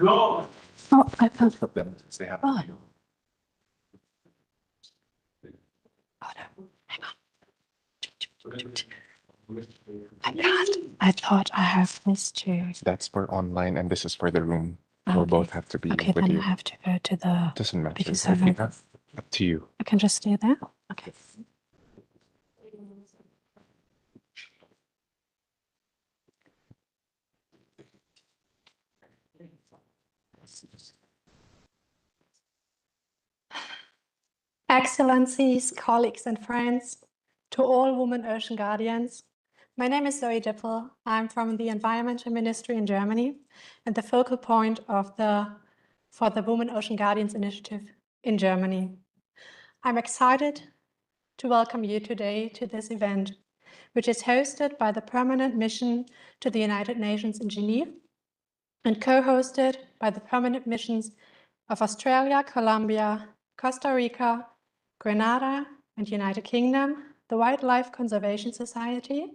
Oh, I found them. They have. Oh. Oh, no. Hang on. I thought I have this too. That's for online and this is for the room. Oh, We'll okay. both have to be Okay, with then you. I have to go to the... Doesn't matter. Because I think that's up to you. I can just stay there? Okay. Excellencies, colleagues and friends, to all women ocean guardians, my name is Zoe Dippel. I'm from the Environmental Ministry in Germany and the focal point for the Women Ocean Guardians initiative in Germany. I'm excited to welcome you today to this event, which is hosted by the Permanent Mission to the United Nations in Geneva and co-hosted by the Permanent Missions of Australia, Colombia, Costa Rica, Grenada and United Kingdom, the Wildlife Conservation Society,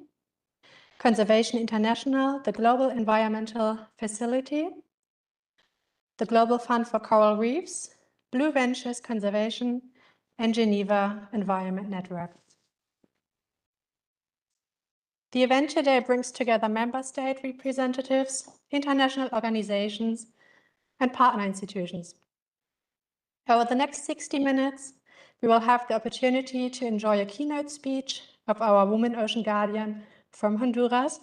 Conservation International, the Global Environmental Facility, the Global Fund for Coral Reefs, Blue Ventures Conservation, and Geneva Environment Network. The event today brings together member state representatives, international organizations, and partner institutions. Over the next 60 minutes, we will have the opportunity to enjoy a keynote speech of our Women Ocean Guardian from Honduras,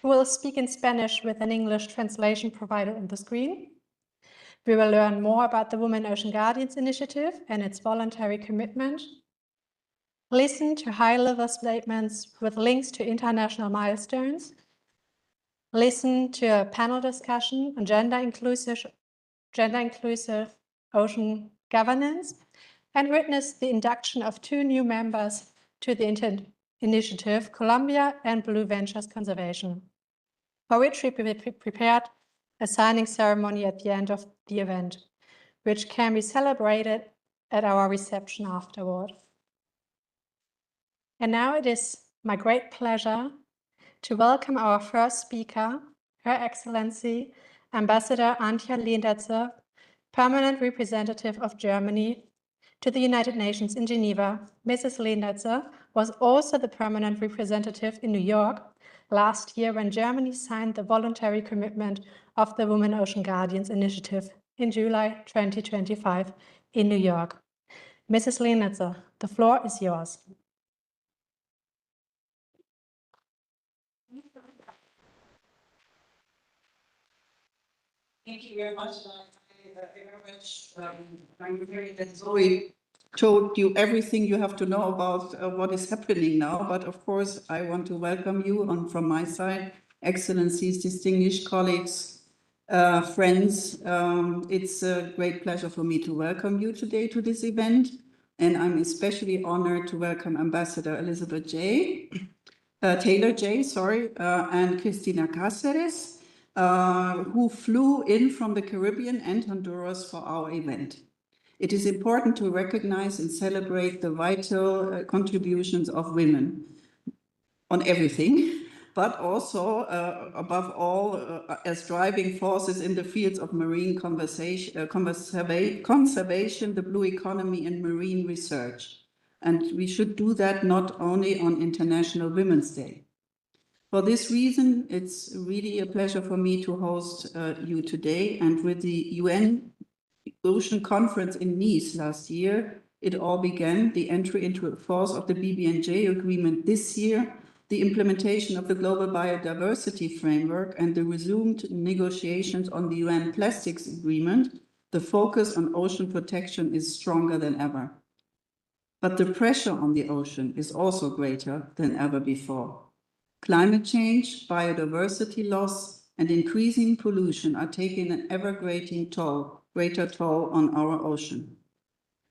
who will speak in Spanish with an English translation provided on the screen. We will learn more about the Women Ocean Guardians initiative and its voluntary commitment, listen to high-level statements with links to international milestones, listen to a panel discussion on gender inclusive ocean governance, and witness the induction of 2 new members to the initiative, Colombia and Blue Ventures Conservation, for which we prepared a signing ceremony at the end of the event, which can be celebrated at our reception afterward. And now it is my great pleasure to welcome our first speaker, Her Excellency Ambassador Antje Leendertse, Permanent Representative of Germany to the United Nations in Geneva. Mrs. Leendertse was also the Permanent Representative in New York last year when Germany signed the voluntary commitment of the Women Ocean Guardians initiative in July 2025 in New York. Mrs. Leendertse, the floor is yours. Thank you very much. I'm very that Zoe told you everything you have to know about what is happening now. But of course, I want to welcome you from my side, Excellencies, distinguished colleagues, friends. It's a great pleasure for me to welcome you today to this event. And I'm especially honored to welcome Ambassador Elizabeth Taylor J, and Cristina Cáceres, who flew in from the Caribbean and Honduras for our event. It is important to recognize and celebrate the vital contributions of women on everything, but also, above all, as driving forces in the fields of marine conservation, the blue economy, and marine research. And we should do that not only on International Women's Day. For this reason, it's really a pleasure for me to host you today. And with the UN Ocean Conference in Nice last year, it all began, the entry into force of the BBNJ agreement this year, the implementation of the Global Biodiversity Framework, and the resumed negotiations on the UN Plastics Agreement. The focus on ocean protection is stronger than ever. But the pressure on the ocean is also greater than ever before. Climate change, biodiversity loss, and increasing pollution are taking an ever greater toll on our ocean.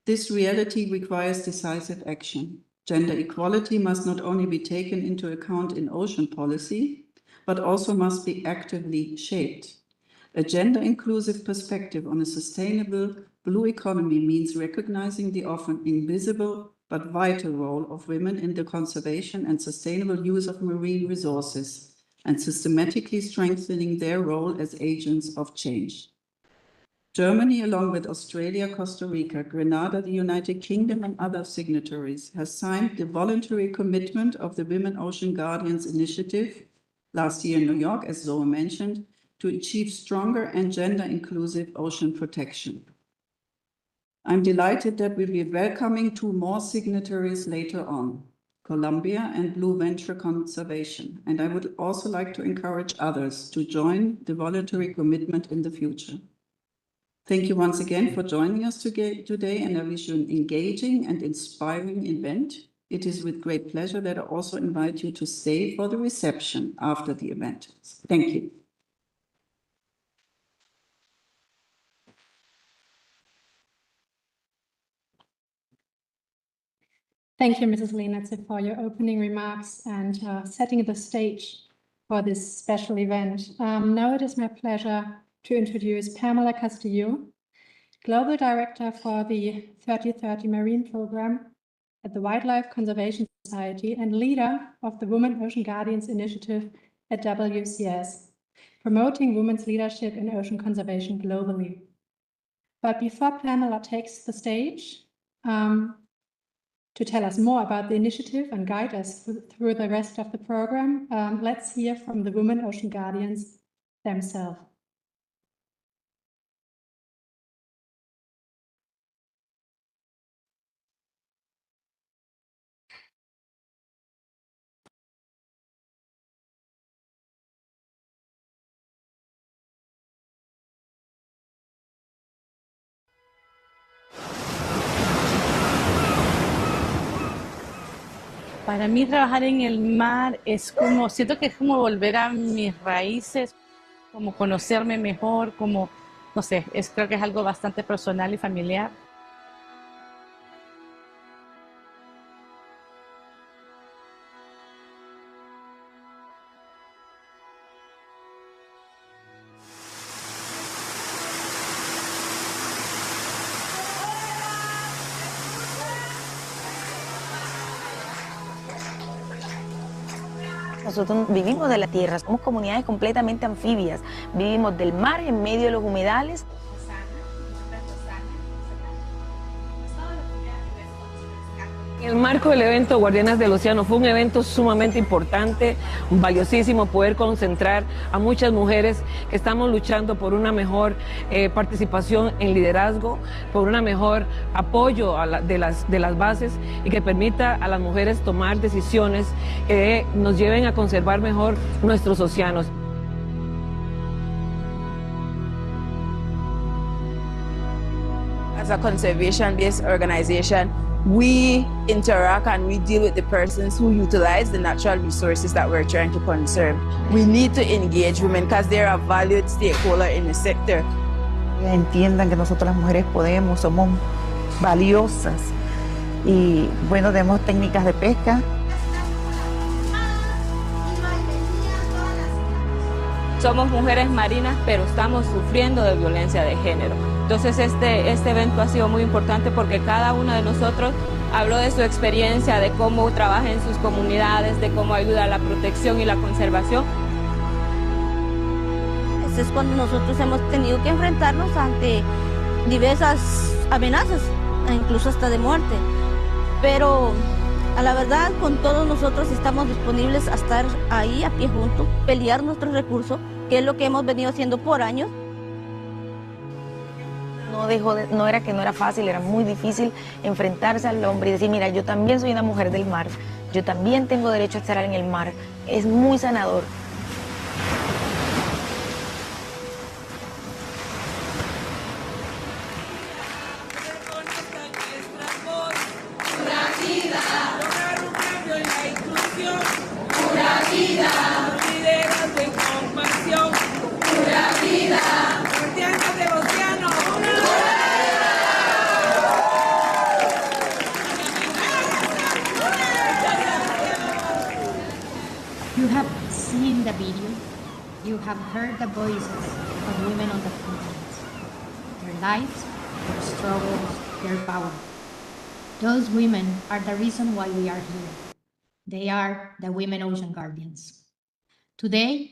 This reality requires decisive action. Gender equality must not only be taken into account in ocean policy, but also must be actively shaped. A gender-inclusive perspective on a sustainable blue economy means recognizing the often invisible but vital role of women in the conservation and sustainable use of marine resources, and systematically strengthening their role as agents of change. Germany, along with Australia, Costa Rica, Grenada, the United Kingdom, and other signatories, has signed the voluntary commitment of the Women Ocean Guardians Initiative last year in New York, as Zoe mentioned, to achieve stronger and gender-inclusive ocean protection. I'm delighted that we'll be welcoming 2 more signatories later on, Colombia and Blue Venture Conservation, and I would also like to encourage others to join the voluntary commitment in the future. Thank you once again for joining us today, and I wish you an engaging and inspiring event. It is with great pleasure that I also invite you to stay for the reception after the event. Thank you. Thank you, Mrs. Leenetze, for your opening remarks and setting the stage for this special event. Now it is my pleasure to introduce Pamela Castillo, Global Director for the 3030 Marine Program at the Wildlife Conservation Society and leader of the Women Ocean Guardians Initiative at WCS, promoting women's leadership in ocean conservation globally. But before Pamela takes the stage to tell us more about the initiative and guide us through the rest of the program, let's hear from the Women Ocean Guardians themselves. Para mí trabajar en el mar es como, siento que es como volver a mis raíces, como conocerme mejor, como, no sé, creo que es algo bastante personal y familiar. Nosotros vivimos de la tierra, somos comunidades completamente anfibias, vivimos del mar en medio de los humedales. En el marco del evento Guardianas del Océano fue un evento sumamente importante, valiosísimo, poder concentrar a muchas mujeres que estamos luchando por una mejor participación en liderazgo, por una mejor apoyo de las bases y que permita a las mujeres tomar decisiones que nos lleven a conservar mejor nuestros océanos. As a conservation-based organization, we interact and we deal with the persons who utilize the natural resources that we're trying to conserve. We need to engage women because they're a valued stakeholder in the sector. Entiendan que nosotros las mujeres podemos, somos valiosas y bueno, tenemos técnicas de pesca. Somos mujeres marinas, pero estamos sufriendo de violencia de género. Entonces este evento ha sido muy importante porque cada uno de nosotros habló de su experiencia, de cómo trabaja en sus comunidades, de cómo ayuda a la protección y la conservación. Este es cuando nosotros hemos tenido que enfrentarnos ante diversas amenazas, incluso hasta de muerte. Pero a la verdad, con todos nosotros estamos disponibles a estar ahí a pie juntos, pelear nuestros recursos, que es lo que hemos venido haciendo por años. No era que no era fácil, era muy difícil enfrentarse al hombre y decir, mira, yo también soy una mujer del mar, yo también tengo derecho a estar en el mar. Es muy sanador. You have seen the video, you have heard the voices of women on the front lines, their lives, their struggles, their power. Those women are the reason why we are here. They are the Women Ocean Guardians. Today,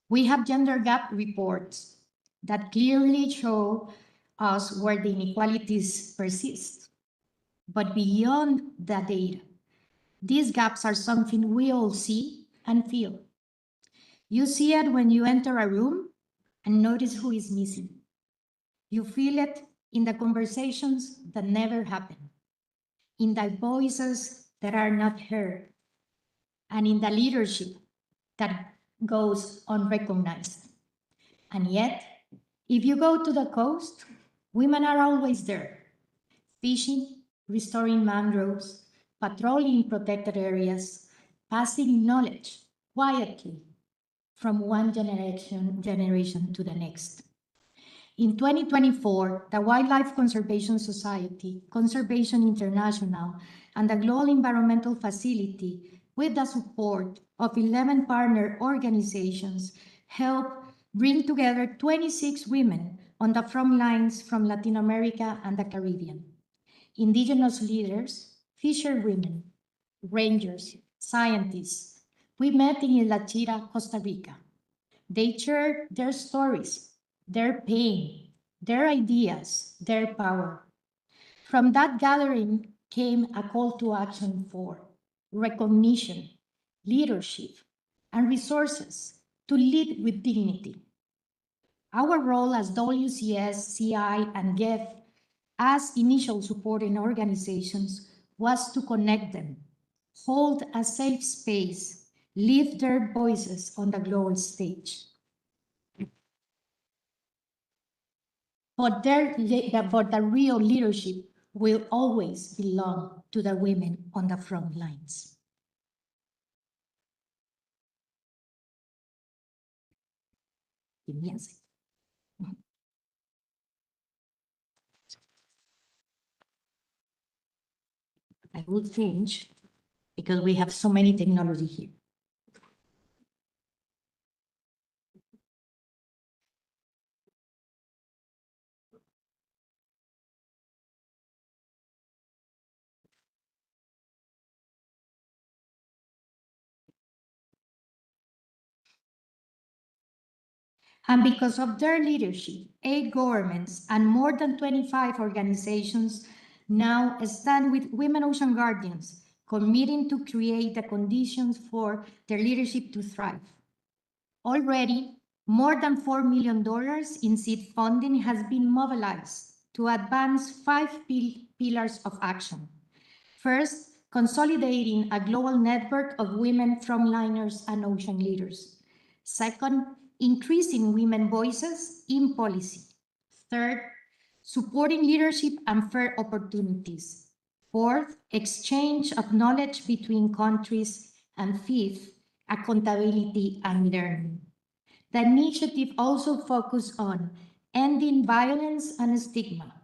we have gender gap reports that clearly show us where the inequalities persist. But beyond the data, these gaps are something we all see and feel. You see it when you enter a room and notice who is missing. You feel it in the conversations that never happen, in the voices that are not heard, and in the leadership that goes unrecognized. And yet, if you go to the coast, women are always there, fishing, restoring mangroves, patrolling protected areas, passing knowledge quietly from one generation to the next. In 2024, the Wildlife Conservation Society, Conservation International, and the Global Environmental Facility, with the support of 11 partner organizations, helped bring together 26 women on the front lines from Latin America and the Caribbean. Indigenous leaders, fisherwomen, rangers, scientists. We met in La Chira, Costa Rica. They shared their stories, their pain, their ideas, their power. From that gathering came a call to action for recognition, leadership, and resources to lead with dignity. Our role as WCS, CI, and GEF as initial supporting organizations was to connect them, hold a safe space, lift their voices on the global stage. But the real leadership will always belong to the women on the front lines. Give me a second. I will change because we have so many technology here. And because of their leadership, 8 governments and more than 25 organizations now stand with Women Ocean Guardians, committing to create the conditions for their leadership to thrive. Already, more than $4 million in seed funding has been mobilized to advance 5 pillars of action. First, consolidating a global network of women frontliners and ocean leaders. Second, increasing women voices in policy. Third, supporting leadership and fair opportunities. Fourth, exchange of knowledge between countries. And fifth, accountability and learning. The initiative also focuses on ending violence and stigma,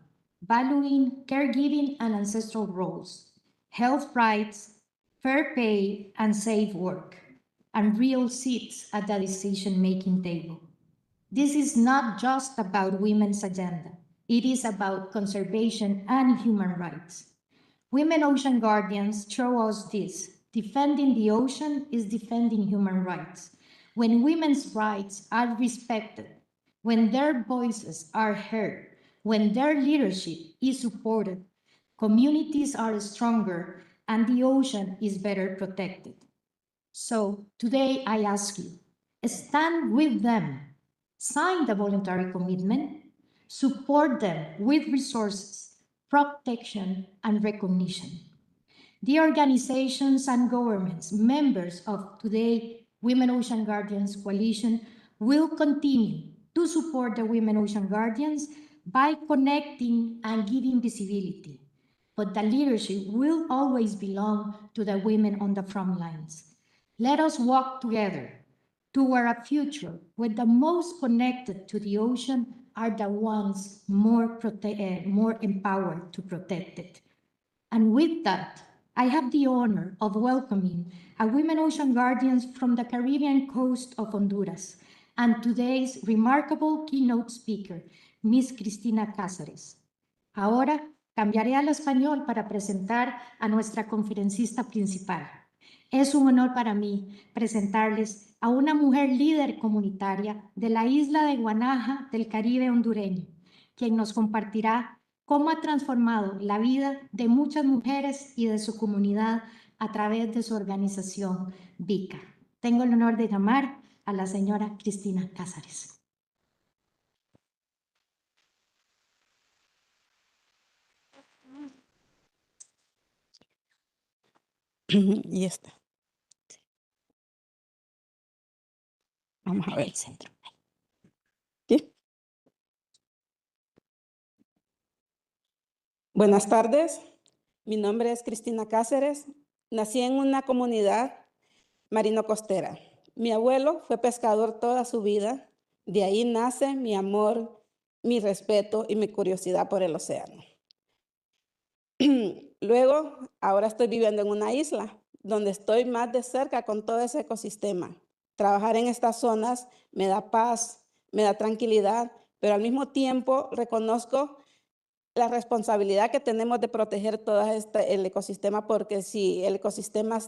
valuing caregiving and ancestral roles, health rights, fair pay and safe work, and real seats at the decision-making table. This is not just about women's agenda. It is about conservation and human rights. Women Ocean Guardians show us this. Defending the ocean is defending human rights. When women's rights are respected, when their voices are heard, when their leadership is supported, communities are stronger and the ocean is better protected. So today I ask you, stand with them, sign the voluntary commitment, support them with resources, protection, and recognition. The organizations and governments, members of today Women Ocean Guardians Coalition, will continue to support the Women Ocean Guardians by connecting and giving visibility. But the leadership will always belong to the women on the front lines. Let us walk together toward a future where the most connected to the ocean are the ones more empowered to protect it. And with that, I have the honor of welcoming a Women Ocean Guardians from the Caribbean coast of Honduras and today's remarkable keynote speaker, Miss Cristina Cáceres. Ahora cambiaré al español para presentar a nuestra conferencista principal. Es un honor para mí presentarles a una mujer líder comunitaria de la isla de Guanaja del Caribe hondureño, quien nos compartirá cómo ha transformado la vida de muchas mujeres y de su comunidad a través de su organización VICA. Tengo el honor de llamar a la señora Cristina Cázares. Y está. Vamos a ver el centro. ¿Sí? Buenas tardes. Mi nombre es Cristina Cáceres. Nací en una comunidad marino-costera. Mi abuelo fue pescador toda su vida. De ahí nace mi amor, mi respeto y mi curiosidad por el océano. Luego, ahora estoy viviendo en una isla donde estoy más de cerca con todo ese ecosistema. Trabajar en estas zonas me da paz, me da tranquilidad, pero al mismo tiempo reconozco la responsabilidad que tenemos de proteger todo el ecosistema, porque si el ecosistema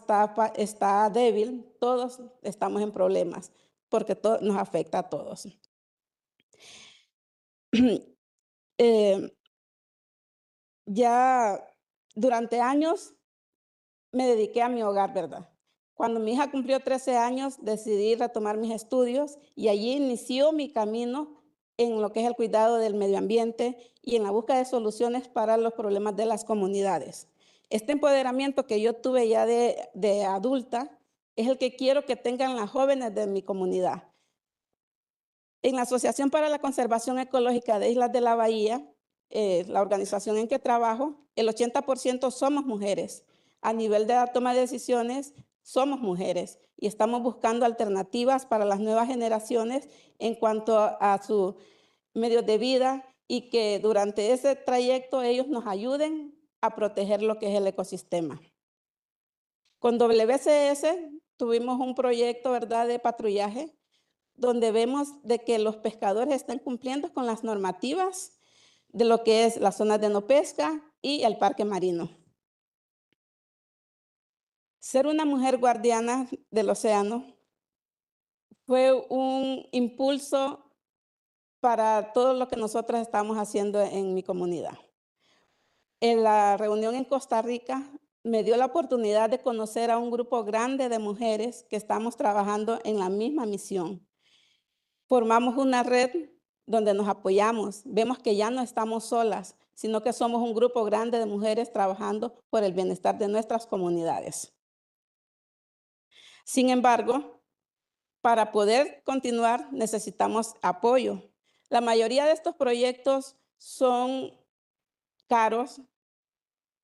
está débil, todos estamos en problemas, porque todo nos afecta a todos. Ya durante años me dediqué a mi hogar, ¿verdad? Cuando mi hija cumplió 13 años, decidí retomar mis estudios y allí inició mi camino en lo que es el cuidado del medio ambiente y en la búsqueda de soluciones para los problemas de las comunidades. Este empoderamiento que yo tuve ya de adulta es el que quiero que tengan las jóvenes de mi comunidad. En la Asociación para la Conservación Ecológica de Islas de la Bahía, la organización en que trabajo, el 80% somos mujeres. A nivel de la toma de decisiones, somos mujeres y estamos buscando alternativas para las nuevas generaciones en cuanto a sus medios de vida y que durante ese trayecto ellos nos ayuden a proteger lo que es el ecosistema. Con WCS tuvimos un proyecto, ¿verdad?, de patrullaje donde vemos de que los pescadores están cumpliendo con las normativas de lo que es las zonas de no pesca y el parque marino. Ser una mujer guardiana del océano fue un impulso para todo lo que nosotros estamos haciendo en mi comunidad. En la reunión en Costa Rica me dio la oportunidad de conocer a un grupo grande de mujeres que estamos trabajando en la misma misión. Formamos una red donde nos apoyamos. Vemos que ya no estamos solas, sino que somos un grupo grande de mujeres trabajando por el bienestar de nuestras comunidades. Sin embargo, para poder continuar necesitamos apoyo. La mayoría de estos proyectos son caros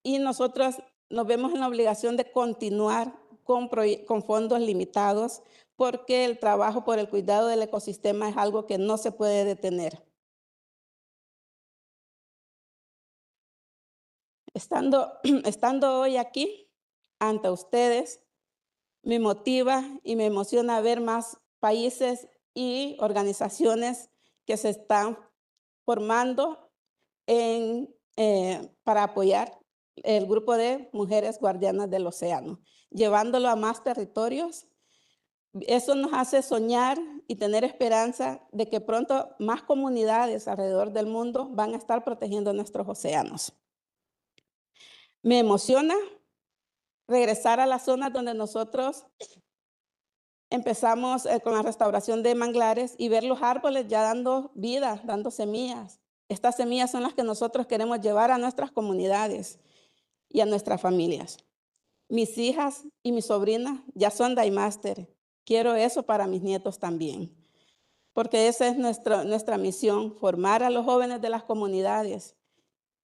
y nosotros nos vemos en la obligación de continuar con fondos limitados porque el trabajo por el cuidado del ecosistema es algo que no se puede detener. Estando hoy aquí ante ustedes, me motiva y me emociona ver más países y organizaciones que se están formando para apoyar el grupo de mujeres guardianas del océano, llevándolo a más territorios. Eso nos hace soñar y tener esperanza de que pronto más comunidades alrededor del mundo van a estar protegiendo nuestros océanos. Me emociona regresar a las zonas donde nosotros empezamos con la restauración de manglares y ver los árboles ya dando vida, dando semillas. Estas semillas son las que nosotros queremos llevar a nuestras comunidades y a nuestras familias. Mis hijas y mis sobrinas ya son Daimaster. Quiero eso para mis nietos también, porque esa es nuestra misión, formar a los jóvenes de las comunidades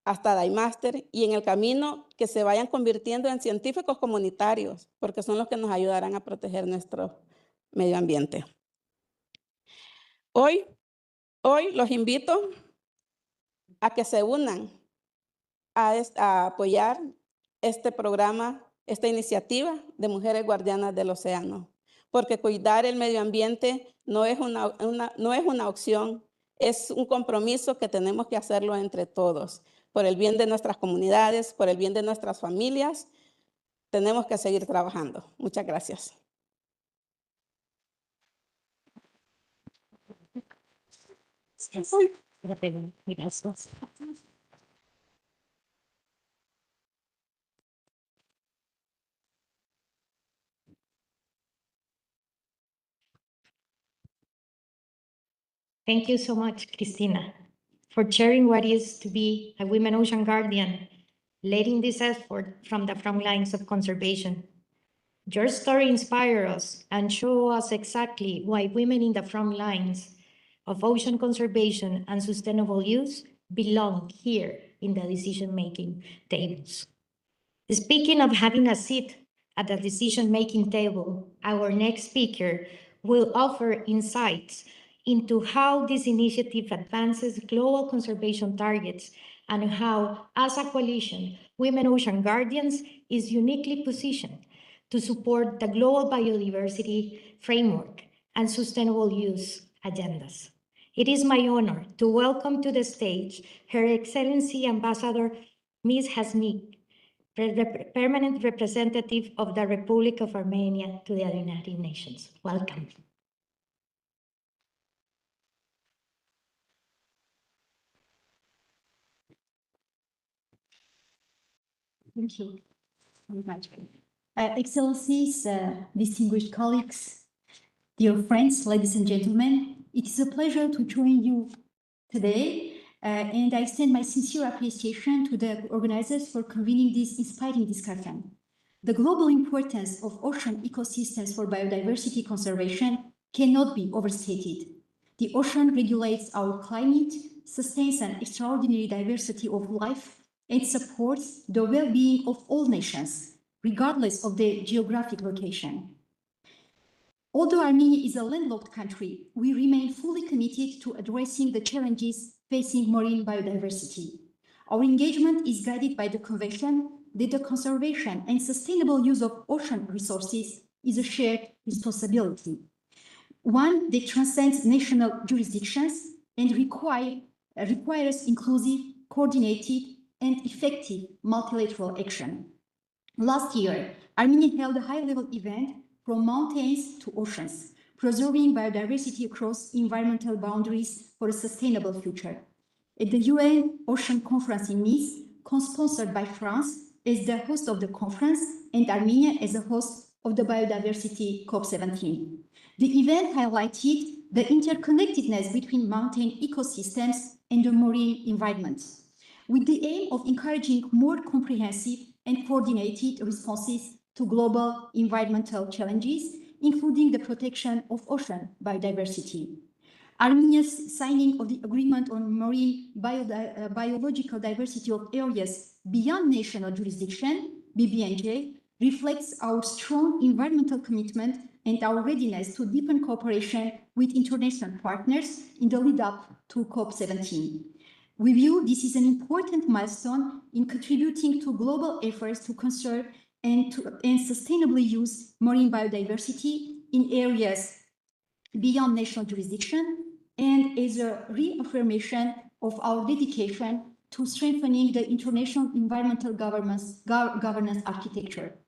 hasta Daimaster y en el camino que se vayan convirtiendo en científicos comunitarios, porque son los que nos ayudarán a proteger nuestro medio ambiente. Hoy los invito a que se unan a apoyar este programa, esta iniciativa de Mujeres Guardianas del Océano, porque cuidar el medio ambiente no es una opción, es un compromiso que tenemos que hacerlo entre todos, por el bien de nuestras comunidades, por el bien de nuestras familias tenemos que seguir trabajando. Muchas gracias. Gracias. Thank you so much, Cristina, for sharing what is to be a Women Ocean Guardian, leading this effort from the front lines of conservation. Your story inspires us and shows us exactly why women in the front lines of ocean conservation and sustainable use belong here in the decision-making tables. Speaking of having a seat at the decision-making table, our next speaker will offer insights into how this initiative advances global conservation targets and how, as a coalition, Women Ocean Guardians is uniquely positioned to support the global biodiversity framework and sustainable use agendas. It is my honor to welcome to the stage Her Excellency Ambassador Ms. Hasmi, Permanent Representative of the Republic of Armenia to the United Nations. Welcome. Thank you very much. Excellencies, distinguished colleagues, dear friends, ladies and gentlemen, it is a pleasure to join you today, and I extend my sincere appreciation to the organizers for convening this inspiring discussion. The global importance of ocean ecosystems for biodiversity conservation cannot be overstated. The ocean regulates our climate, sustains an extraordinary diversity of life, and supports the well-being of all nations, regardless of their geographic location. Although Armenia is a landlocked country, we remain fully committed to addressing the challenges facing marine biodiversity. Our engagement is guided by the conviction that the conservation and sustainable use of ocean resources is a shared responsibility, one that transcends national jurisdictions and requires inclusive, coordinated, and effective multilateral action. Last year, Armenia held a high-level event from mountains to oceans, preserving biodiversity across environmental boundaries for a sustainable future. At the UN Ocean Conference in Nice, co-sponsored by France as the host of the conference and Armenia as a host of the Biodiversity COP17. The event highlighted the interconnectedness between mountain ecosystems and the marine environment, with the aim of encouraging more comprehensive and coordinated responses to global environmental challenges, including the protection of ocean biodiversity. Armenia's signing of the Agreement on Marine Biological Diversity of Areas Beyond National Jurisdiction, BBNJ, reflects our strong environmental commitment and our readiness to deepen cooperation with international partners in the lead-up to COP17. We view this as an important milestone in contributing to global efforts to conserve and sustainably use marine biodiversity in areas beyond national jurisdiction, and as a reaffirmation of our dedication to strengthening the international environmental governance architecture.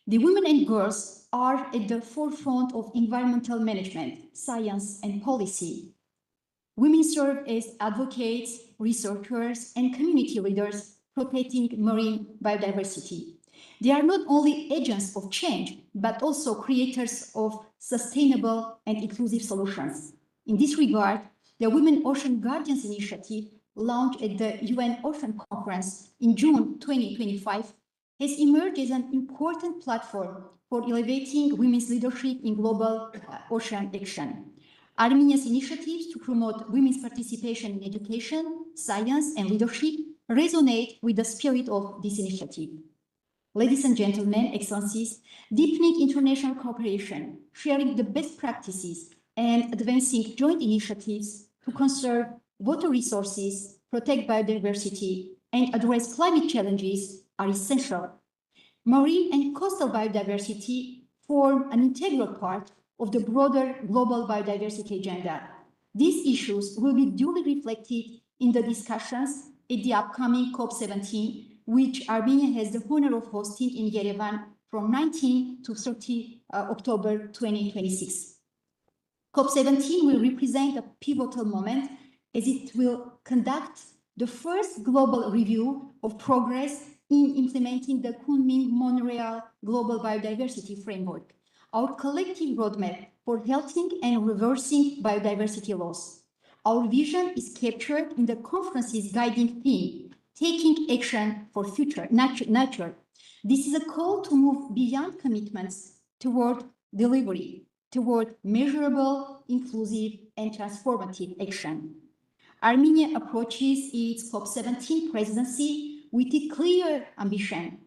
The women and girls are at the forefront of environmental management, science, and policy. Women serve as advocates, researchers, and community leaders protecting marine biodiversity. They are not only agents of change, but also creators of sustainable and inclusive solutions. In this regard, the Women Ocean Guardians Initiative, launched at the UN Ocean Conference in June 2025, has emerged as an important platform for elevating women's leadership in global ocean action. Armenia's initiatives to promote women's participation in education, science, and leadership resonate with the spirit of this initiative. Ladies and gentlemen, excellencies, deepening international cooperation, sharing the best practices, and advancing joint initiatives to conserve water resources, protect biodiversity, and address climate challenges are essential. Marine and coastal biodiversity form an integral part of the broader global biodiversity agenda. These issues will be duly reflected in the discussions at the upcoming COP17 which Armenia has the honor of hosting in Yerevan from 19 to 30 October 2026. COP17 will represent a pivotal moment as it will conduct the first global review of progress in implementing the Kunming-Montreal Global Biodiversity Framework, our collective roadmap for halting and reversing biodiversity loss. Our vision is captured in the conference's guiding theme, taking action for future nature. This is a call to move beyond commitments toward delivery, toward measurable, inclusive, and transformative action. Armenia approaches its COP17 presidency with a clear ambition,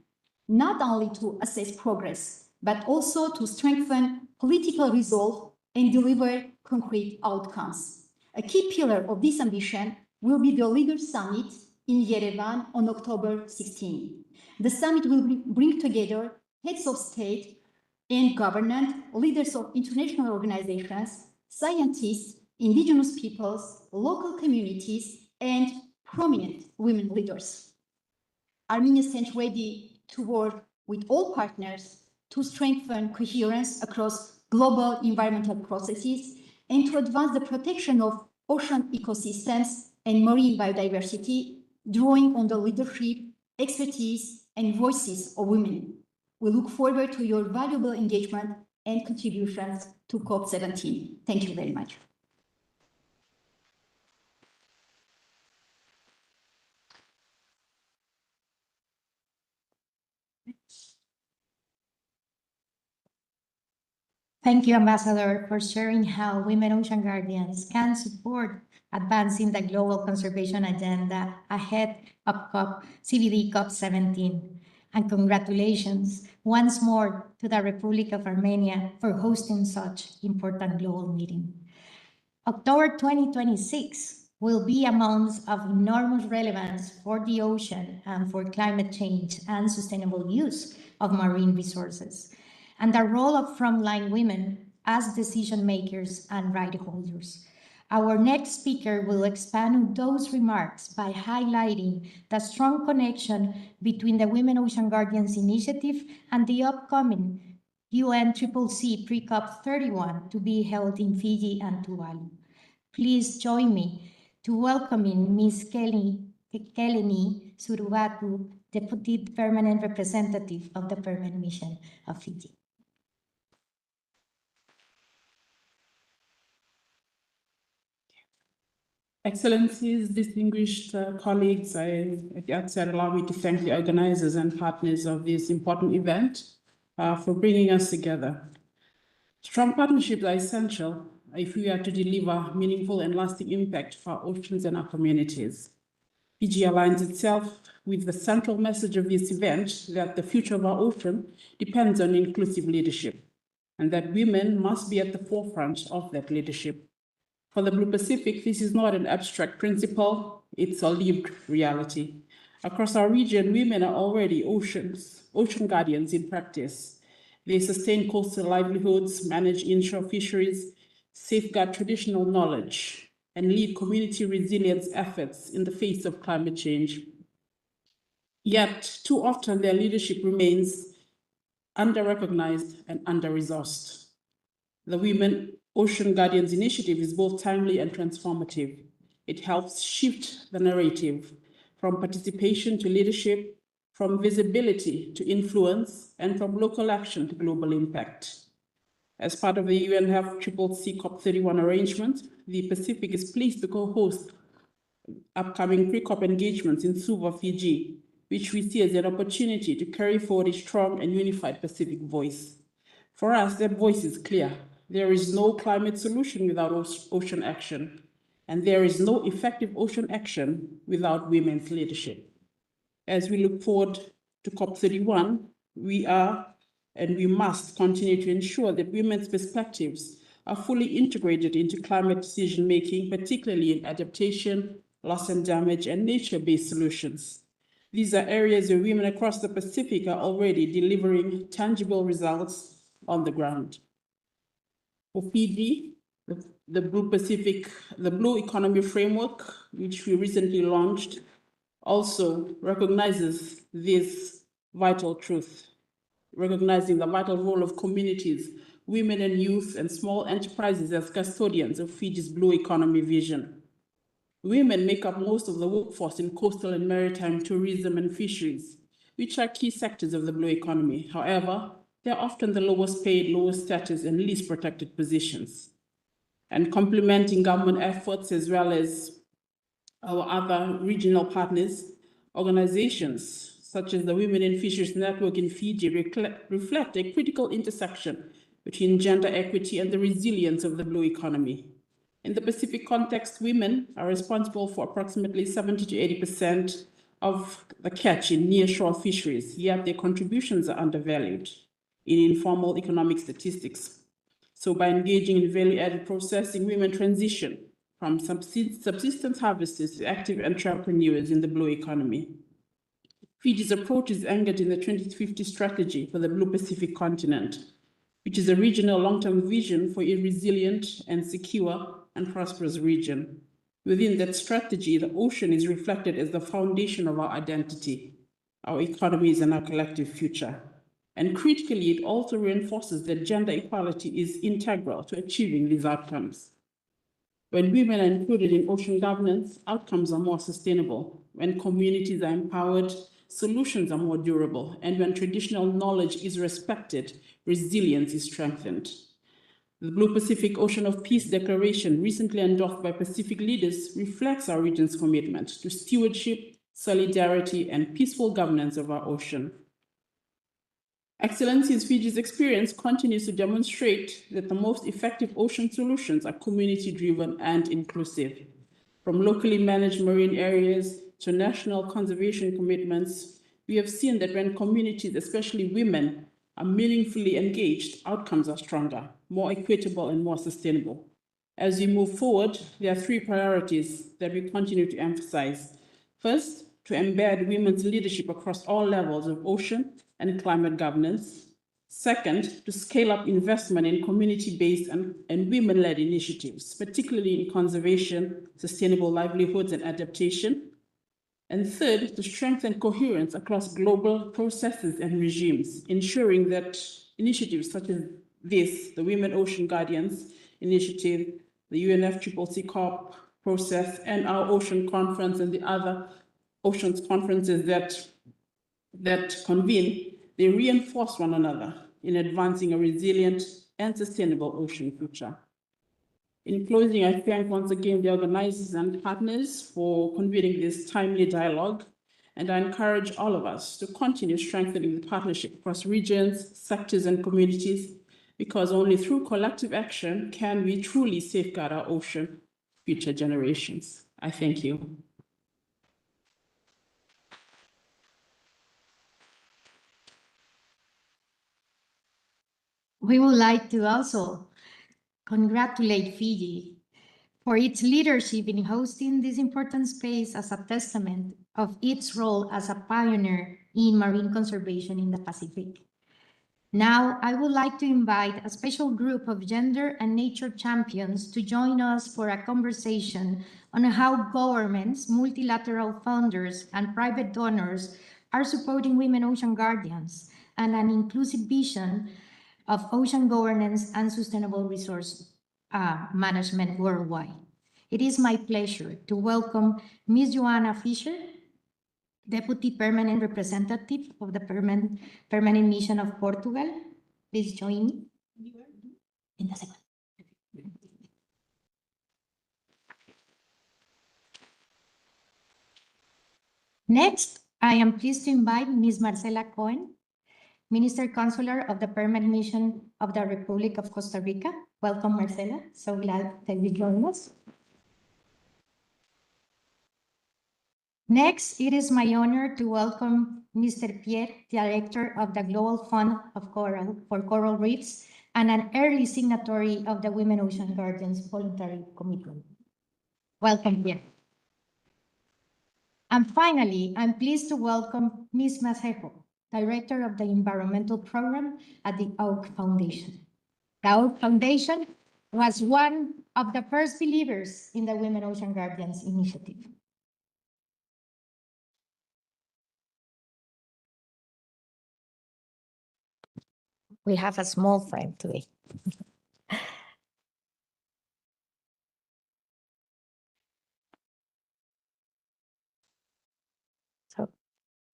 not only to assess progress, but also to strengthen political resolve and deliver concrete outcomes. A key pillar of this ambition will be the Leaders Summit in Yerevan on October 16. The summit will bring together heads of state and government, leaders of international organizations, scientists, indigenous peoples, local communities, and prominent women leaders. Armenia stands ready to work with all partners to strengthen coherence across global environmental processes and to advance the protection of ocean ecosystems and marine biodiversity, drawing on the leadership, expertise, and voices of women. We look forward to your valuable engagement and contributions to COP17. Thank you very much. Thank you, Ambassador, for sharing how Women Ocean Guardians can support advancing the global conservation agenda ahead of CBD COP17. And congratulations once more to the Republic of Armenia for hosting such important global meeting. October 2026 will be a month of enormous relevance for the ocean and for climate change and sustainable use of marine resources, and the role of frontline women as decision makers and right holders. Our next speaker will expand on those remarks by highlighting the strong connection between the Women Ocean Guardians initiative and the upcoming UNCCC pre-COP 31 to be held in Fiji and Tuvalu. Please join me to welcoming Ms. Keleni Surubatu, Deputy Permanent Representative of the Permanent Mission of Fiji. Excellencies, distinguished colleagues, at the outset allow me to thank the organizers and partners of this important event for bringing us together. Strong partnerships are essential if we are to deliver meaningful and lasting impact for our oceans and our communities. Fiji aligns itself with the central message of this event that the future of our ocean depends on inclusive leadership, and that women must be at the forefront of that leadership. For the Blue Pacific, this is not an abstract principle, it's a lived reality. Across our region, women are already ocean guardians in practice. They sustain coastal livelihoods, manage inshore fisheries, safeguard traditional knowledge, and lead community resilience efforts in the face of climate change. Yet, too often, their leadership remains under-recognized and under-resourced. The Women Ocean Guardians initiative is both timely and transformative. It helps shift the narrative from participation to leadership, from visibility to influence, and from local action to global impact. As part of the UNFCCC COP31 arrangement, the Pacific is pleased to co-host upcoming pre-COP engagements in Suva, Fiji, which we see as an opportunity to carry forward a strong and unified Pacific voice. For us, that voice is clear. There is no climate solution without ocean action, and there is no effective ocean action without women's leadership. As we look forward to COP31, we are and we must continue to ensure that women's perspectives are fully integrated into climate decision-making, particularly in adaptation, loss and damage, and nature-based solutions. These are areas where women across the Pacific are already delivering tangible results on the ground. For Fiji, the Blue Economy Framework, which we recently launched also recognizes this vital truth, recognizing the vital role of communities, women and youth, and small enterprises as custodians of Fiji's blue economy vision. Women make up most of the workforce in coastal and maritime tourism and fisheries, which are key sectors of the blue economy. However, they're often the lowest paid, lowest status, and least protected positions. And complementing government efforts as well as our other regional partners, organizations such as the Women in Fisheries Network in Fiji reflect a critical intersection between gender equity and the resilience of the blue economy. In the Pacific context, women are responsible for approximately 70 to 80% of the catch in nearshore fisheries, yet their contributions are undervalued in informal economic statistics. So by engaging in value-added processing, women transition from subsistence harvesters to active entrepreneurs in the blue economy. Fiji's approach is anchored in the 2050 strategy for the Blue Pacific continent, which is a regional long-term vision for a resilient and secure and prosperous region. Within that strategy, the ocean is reflected as the foundation of our identity, our economies, and our collective future. And critically, it also reinforces that gender equality is integral to achieving these outcomes. When women are included in ocean governance, outcomes are more sustainable. When communities are empowered, solutions are more durable. And when traditional knowledge is respected, resilience is strengthened. The Blue Pacific Ocean of Peace Declaration, recently endorsed by Pacific leaders, reflects our region's commitment to stewardship, solidarity, and peaceful governance of our ocean. Excellencies, Fiji's experience continues to demonstrate that the most effective ocean solutions are community-driven and inclusive. From locally managed marine areas to national conservation commitments, we have seen that when communities, especially women, are meaningfully engaged, outcomes are stronger, more equitable, and more sustainable. As we move forward, there are three priorities that we continue to emphasize. First, to embed women's leadership across all levels of ocean and climate governance. Second, to scale up investment in community-based and women-led initiatives, particularly in conservation, sustainable livelihoods, and adaptation. And third, to strengthen coherence across global processes and regimes, ensuring that initiatives such as this, the Women Ocean Guardians Initiative, the UNFCCC COP process, and our Ocean Conference and the other oceans conferences that convene, they reinforce one another in advancing a resilient and sustainable ocean future. In closing, I thank once again the organizers and partners for convening this timely dialogue, and I encourage all of us to continue strengthening the partnership across regions, sectors, and communities, because only through collective action can we truly safeguard our ocean future generations. I thank you. We would like to also congratulate Fiji for its leadership in hosting this important space as a testament of its role as a pioneer in marine conservation in the Pacific. Now, I would like to invite a special group of gender and nature champions to join us for a conversation on how governments, multilateral funders, and private donors are supporting women ocean guardians and an inclusive vision of ocean governance and sustainable resource management worldwide. It is my pleasure to welcome Ms. Joanna Fisher, Deputy Permanent Representative of the Permanent Mission of Portugal. Please join me in the second. Next, I am pleased to invite Ms. Marcela Cohen, Minister Consular of the Permanent Mission of the Republic of Costa Rica. Welcome, Marcela. So glad that you joined us. Next, it is my honor to welcome Mr. Pierre, Director of the Global Fund of for Coral Reefs and an early signatory of the Women Ocean Guardians Voluntary Commitment. Welcome, Pierre. And finally, I'm pleased to welcome Ms. Macejo, Director of the Environmental Program at the Oak Foundation. The Oak Foundation was one of the first believers in the Women Ocean Guardians initiative. We have a small friend today. So,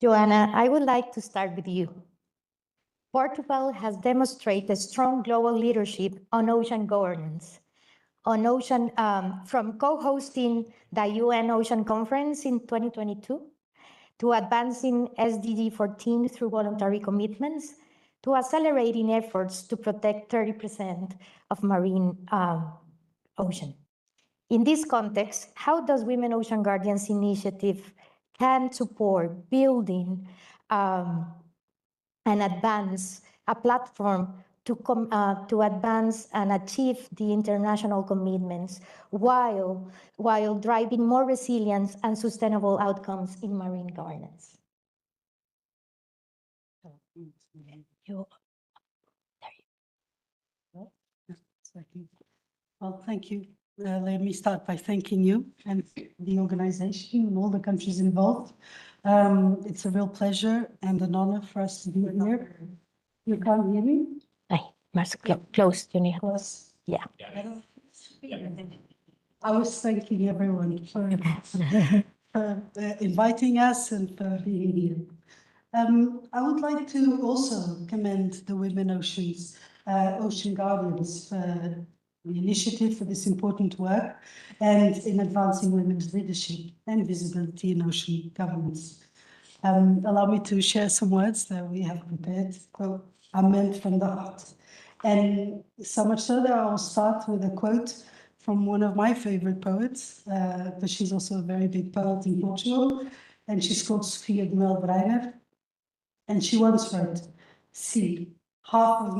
Joanna, I would like to start with you. Portugal has demonstrated strong global leadership on ocean governance, on ocean, from co-hosting the UN Ocean Conference in 2022, to advancing SDG 14 through voluntary commitments, to accelerating efforts to protect 30% of marine ocean. In this context, how does Women Ocean Guardians Initiative can support building and advance a platform to advance and achieve the international commitments while driving more resilience and sustainable outcomes in marine governance? Well, thank you. Let me start by thanking you and the organization and all the countries involved. It's a real pleasure and an honor for us to be here. You can't hear me? Close, you need. Close. Yeah. I was thanking everyone for inviting us and for being here. I would like to also commend the Women Ocean Guardians for the initiative for this important work and in advancing women's leadership and visibility in ocean governance. Allow me to share some words that we have prepared, are meant from the heart. And so much so that I'll start with a quote from one of my favorite poets, but she's also a very big poet in Portugal, and she's called Sofia de Melbreiner. And she once wrote, "Sea, half of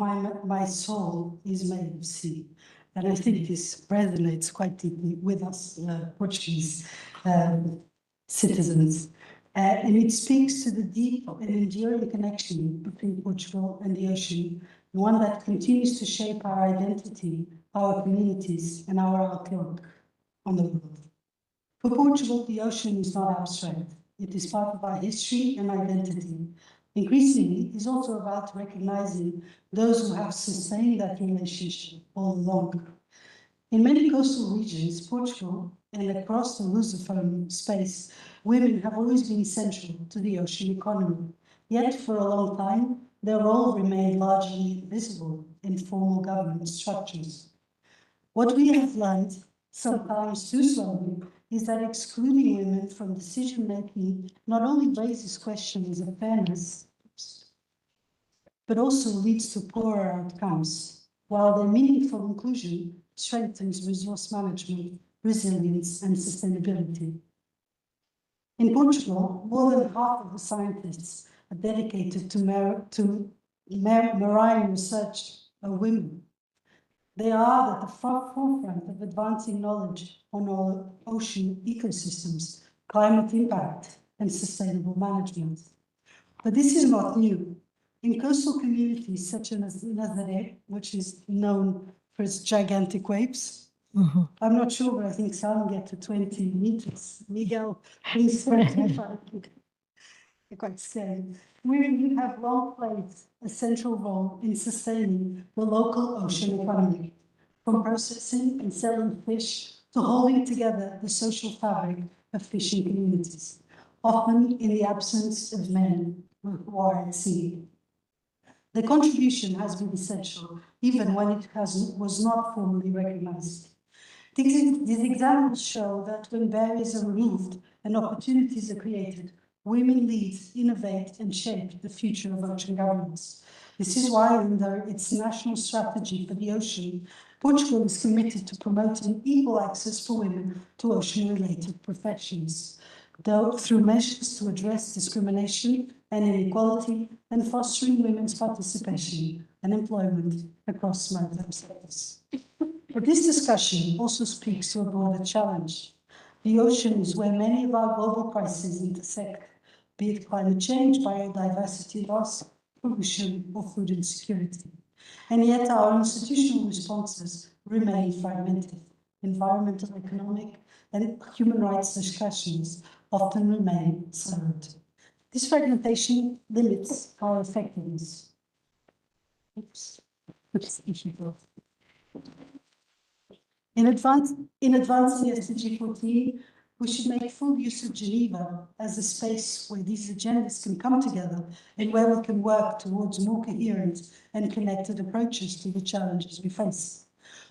my soul is made of sea." And I think this resonates quite deeply with us, Portuguese citizens. And it speaks to the deep and enduring connection between Portugal and the ocean, one that continues to shape our identity, our communities, and our outlook on the world. For Portugal, the ocean is not abstract. It is part of our history and identity. Increasingly, it's also about recognizing those who have sustained that relationship all along. In many coastal regions, Portugal, and across the Lusophone space, women have always been central to the ocean economy. Yet, for a long time, their role remained largely invisible in formal government structures. What we have learned, sometimes too slowly, is that excluding women from decision-making not only raises questions of fairness, but also leads to poorer outcomes, while their meaningful inclusion strengthens resource management, resilience, and sustainability. In Portugal, more than half of the scientists are dedicated to marine research are women. They are at the forefront of advancing knowledge on our ocean ecosystems, climate impact, and sustainable management. But this is not new. In coastal communities such as Nazaré, which is known for its gigantic waves, I'm not sure, but I think some get to 20 meters. Miguel, please certify. They're quite scary. We have long played a central role in sustaining the local ocean economy, from processing and selling fish to holding together the social fabric of fishing communities, often in the absence of men who are at sea. The contribution has been essential, even when it was not formally recognized. These examples show that when barriers are removed and opportunities are created, women lead, innovate, and shape the future of ocean governance. This is why, under its national strategy for the ocean, Portugal is committed to promoting equal access for women to ocean-related professions, through measures to address discrimination and inequality and fostering women's participation and employment across maritime sectors. But this discussion also speaks to a broader challenge. The ocean is where many of our global crises intersect, be it climate change, biodiversity loss, pollution, or food insecurity. And yet our institutional responses remain fragmented. Environmental, economic, and human rights discussions often remain siloed. This fragmentation limits our effectiveness. Oops. In advancing SDG 14, we should make full use of Geneva as a space where these agendas can come together and where we can work towards more coherent and connected approaches to the challenges we face.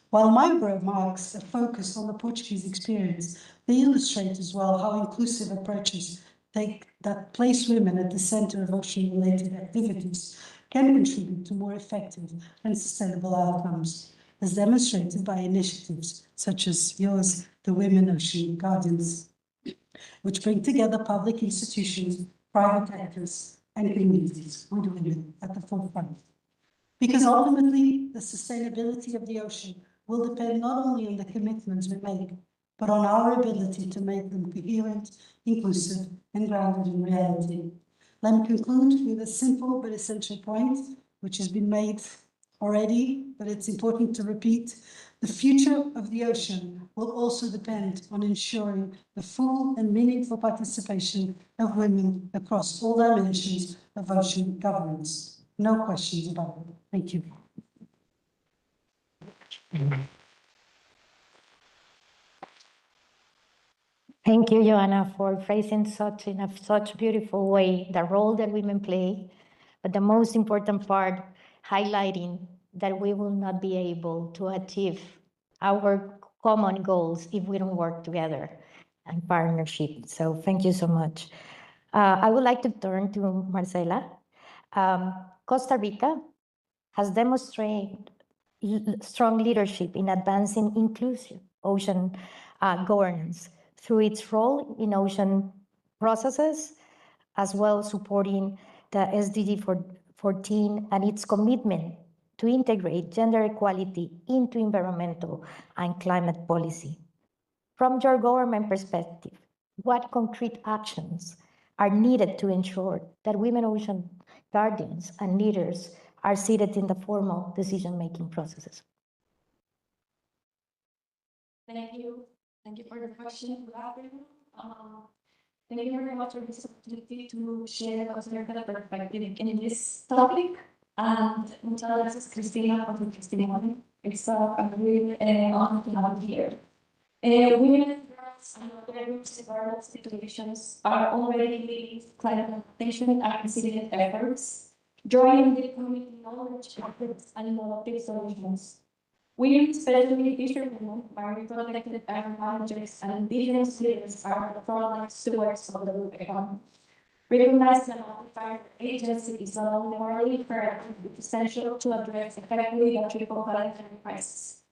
While my remarks are focused on the Portuguese experience, they illustrate as well how inclusive approaches that place women at the center of ocean-related activities can contribute to more effective and sustainable outcomes, as demonstrated by initiatives such as yours, the Women Ocean Guardians, which bring together public institutions, private actors, and communities with women at the forefront. Because ultimately, the sustainability of the ocean will depend not only on the commitments we make, but on our ability to make them coherent, inclusive, and grounded in reality. Let me conclude with a simple but essential point, which has been made already, but it's important to repeat. The future of the ocean will also depend on ensuring the full and meaningful participation of women across all dimensions of ocean governance. No questions about it. Thank you. Thank you, Joanna, for phrasing in such beautiful way the role that women play, but the most important part, highlighting that we will not be able to achieve our common goals if we don't work together and partnership. So thank you so much. I would like to turn to Marcela. Costa Rica has demonstrated strong leadership in advancing inclusive ocean governance through its role in ocean processes, as well supporting the SDG 14 and its commitment to integrate gender equality into environmental and climate policy. From your government perspective, what concrete actions are needed to ensure that women ocean guardians and leaders are seated in the formal decision-making processes? Thank you. Thank you for the question. Good afternoon. Thank you very much for this opportunity to share Costa Rica perspective in this topic. And muchas gracias, Cristina, por tu testimonio. It's a real honor to have you here. Women, girls, and other groups in rural situations are already leading climate adaptation and resilient efforts, drawing the community knowledge, efforts, and innovative solutions. Women, especially fisherwomen, marine protected area managers, and indigenous leaders are the frontline stewards of the loop economy. Recognizing and amplifying agency is not only morally fair, but essential to address effectively the triple planetary crisis.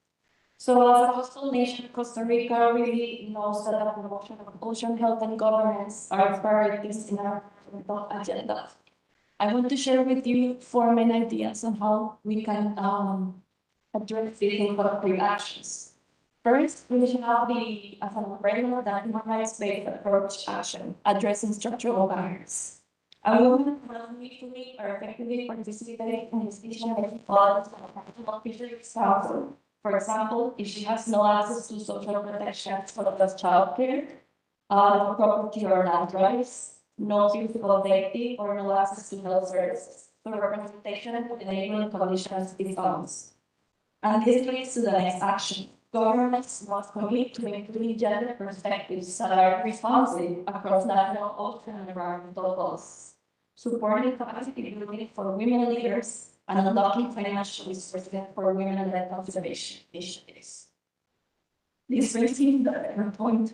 So as a coastal nation, Costa Rica really knows that the promotion of ocean health and governance are priorities in our agenda. I want to share with you 4 main ideas on how we can address these in concrete actions. First, we should have as an umbrella that human rights-based approach action, addressing structural barriers. A woman must meaningfully or effectively participate in decision-making bodies of fisheries council. For example, if she has no access to social protection such as childcare, no property or land rights, no physical safety, or no access to health services, so representation with enabling conditions is balanced. And this leads to the next action. Governments must commit to including gender perspectives that are responsive across national ocean and environmental policies, supporting capacity building for women leaders, and unlocking financial resources for women-led conservation initiatives. This brings me to the third point,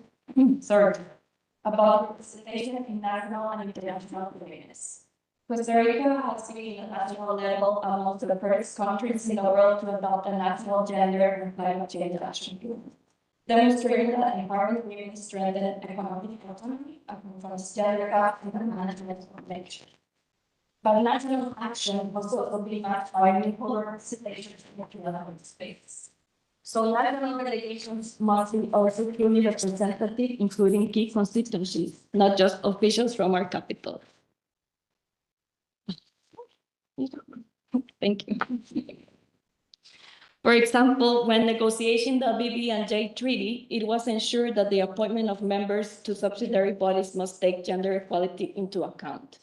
about representation in national and international awareness. Costa Rica has been at national level among the first countries in the world to adopt a national gender and climate change action plan, demonstrating that empowering women strengthen economic autonomy and confronts gender gap in the management of nature. But national action must also be matched by meaningful representation in the relevant space. So national delegations must be also truly representative, including key constituencies, not just officials from our capital. Thank you. For example, when negotiating the BB&J Treaty, it was ensured that the appointment of members to subsidiary bodies must take gender equality into account.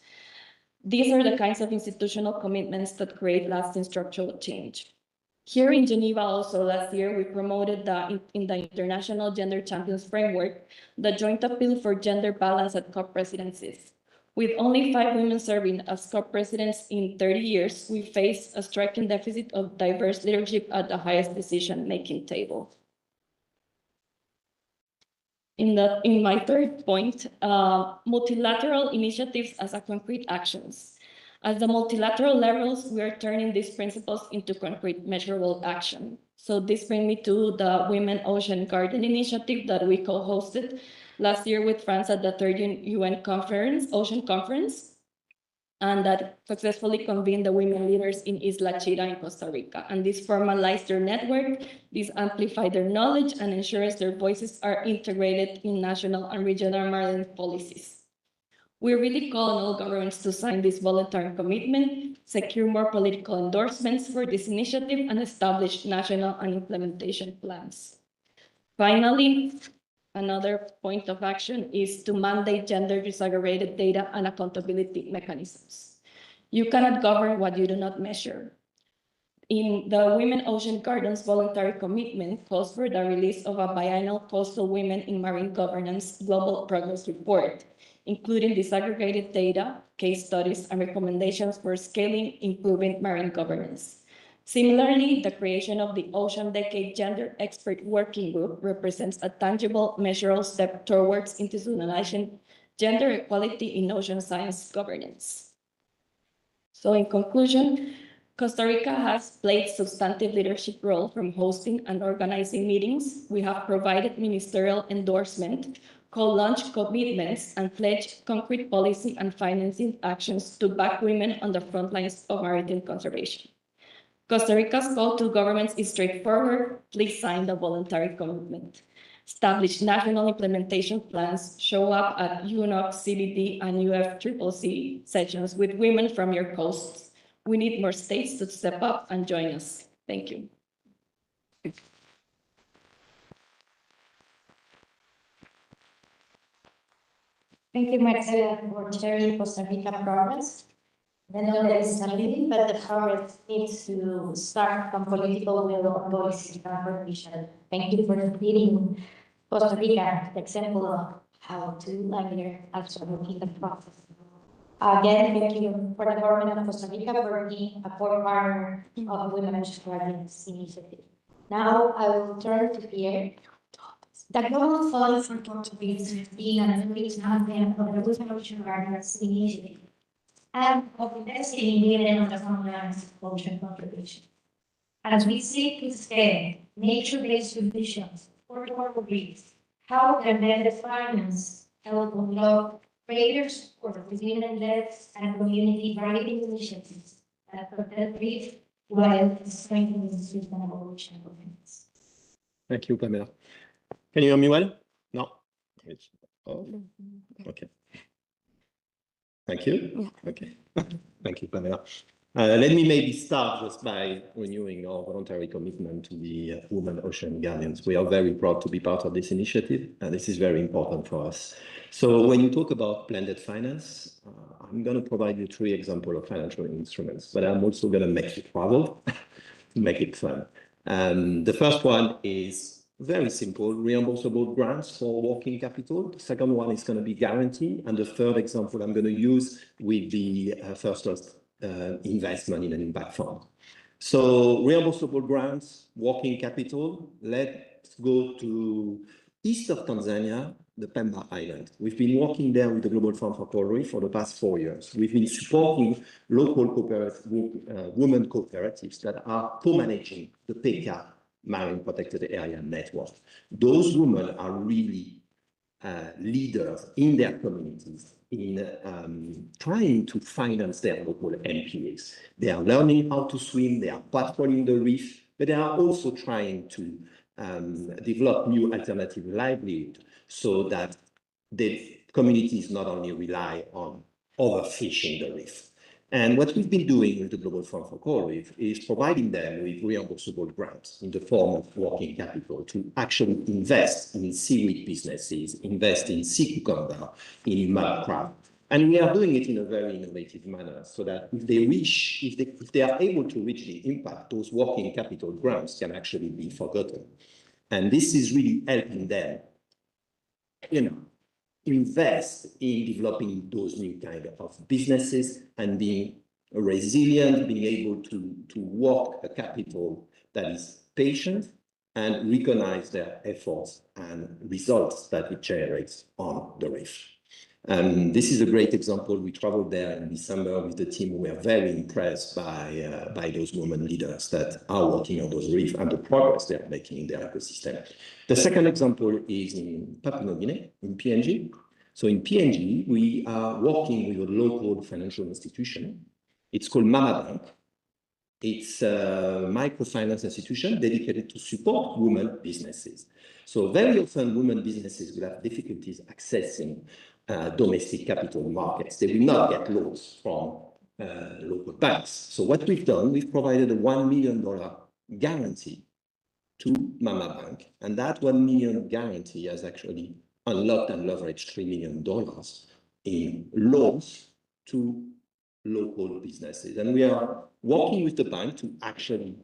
These are the kinds of institutional commitments that create lasting structural change. Here in Geneva also last year, we promoted in the International Gender Champions Framework, the joint appeal for gender balance at COP presidencies. With only 5 women serving as COP presidents in 30 years, we face a striking deficit of diverse leadership at the highest decision-making table. In my third point, multilateral initiatives as a concrete actions. At the multilateral levels, we are turning these principles into concrete measurable action. So this brings me to the Women Ocean Garden Initiative that we co-hosted last year with France at the 3rd UN Ocean Conference, and that successfully convened the women leaders in Isla Chira in Costa Rica. And this formalized their network, this amplified their knowledge, and ensures their voices are integrated in national and regional marine policies. We really call on all governments to sign this voluntary commitment, secure more political endorsements for this initiative, and establish national and implementation plans. Finally, another point of action is to mandate gender disaggregated data and accountability mechanisms. You cannot govern what you do not measure. In the Women Ocean Gardens Voluntary Commitment calls for the release of a biannual Coastal Women in Marine Governance Global Progress Report, including disaggregated data, case studies, and recommendations for scaling, improving marine governance. Similarly, the creation of the Ocean Decade Gender Expert Working Group represents a tangible, measurable step towards institutionalizing gender equality in ocean science governance. So in conclusion, Costa Rica has played substantive leadership role from hosting and organizing meetings. We have provided ministerial endorsement, co-launched commitments, and pledged concrete policy and financing actions to back women on the front lines of maritime conservation. Costa Rica's call to governments is straightforward. Please sign the voluntary commitment. Establish national implementation plans, show up at UNOC, CBD, and UFCCC sessions with women from your coasts. We need more states to step up and join us. Thank you. Thank you, Marcela, for sharing Costa Rica progress. I know that it's challenging, but the progress needs to start from political will and voice and coordination. Thank you for leading Costa Rica, the example of how to learn absolutely the process. Again, thank you for the government of Costa Rica for being a core partner of Women Ocean Guardians Initiative. Now I will turn to Pierre. The Global Fund for Portuguese being an increased champion of the Women Ocean Guardians Initiative and of investing in women on the front lines of ocean conservation. As we seek to scale nature-based solutions for coral reefs, how can better finance help unlock greater support for women-led and community-driven initiatives that protect reef while strengthening sustainable ocean governance? Thank you, Pamela. Can you hear me well? No? It's, oh, okay. Thank you. Okay. Thank you, Pamela. Let me maybe start just by renewing our voluntary commitment to the Women Ocean Guardians. We are very proud to be part of this initiative, and this is very important for us. So when you talk about blended finance, I'm going to provide you 3 examples of financial instruments, but I'm also going to make you travel to make it fun. The first one is very simple, reimbursable grants for working capital. The second one is going to be guarantee. And the third example I'm going to use with the first loss investment in an impact fund. So reimbursable grants, working capital. Let's go to east of Tanzania, the Pemba Island. We've been working there with the Global Fund for Coral Reef for the past 4 years. We've been supporting local women cooperatives that are co-managing the PECA Marine Protected Area Network. Those women are really leaders in their communities in trying to finance their local MPAs. They are learning how to swim, they are patrolling the reef, but they are also trying to develop new alternative livelihood so that the communities not only rely on overfishing the reef. And what we've been doing with the Global Fund for Coral Reef is providing them with reimbursable grants in the form of working capital to actually invest in seaweed businesses, invest in sea cucumber, in mud crab, And we are doing it in a very innovative manner so that if they are able to reach the impact, those working capital grants can actually be forgotten. And this is really helping them, invest in developing those new kind of businesses and being resilient, being able to work a capital that is patient and recognize their efforts and results that it generates on the reef. This is a great example. We traveled there in December with the team. We were very impressed by those women leaders that are working on those reefs and the progress they are making in their ecosystem. The second example is in Papua New Guinea, in PNG. So in PNG, we are working with a local financial institution. It's called Mama Bank. It's a microfinance institution dedicated to support women businesses. So very often women businesses will have difficulties accessing domestic capital markets. They will not get loans from local banks. So what we've done, we've provided a $1 million guarantee to Mama Bank. And that $1 million guarantee has actually unlocked and leveraged $3 million in loans to local businesses. And we are working with the bank to actually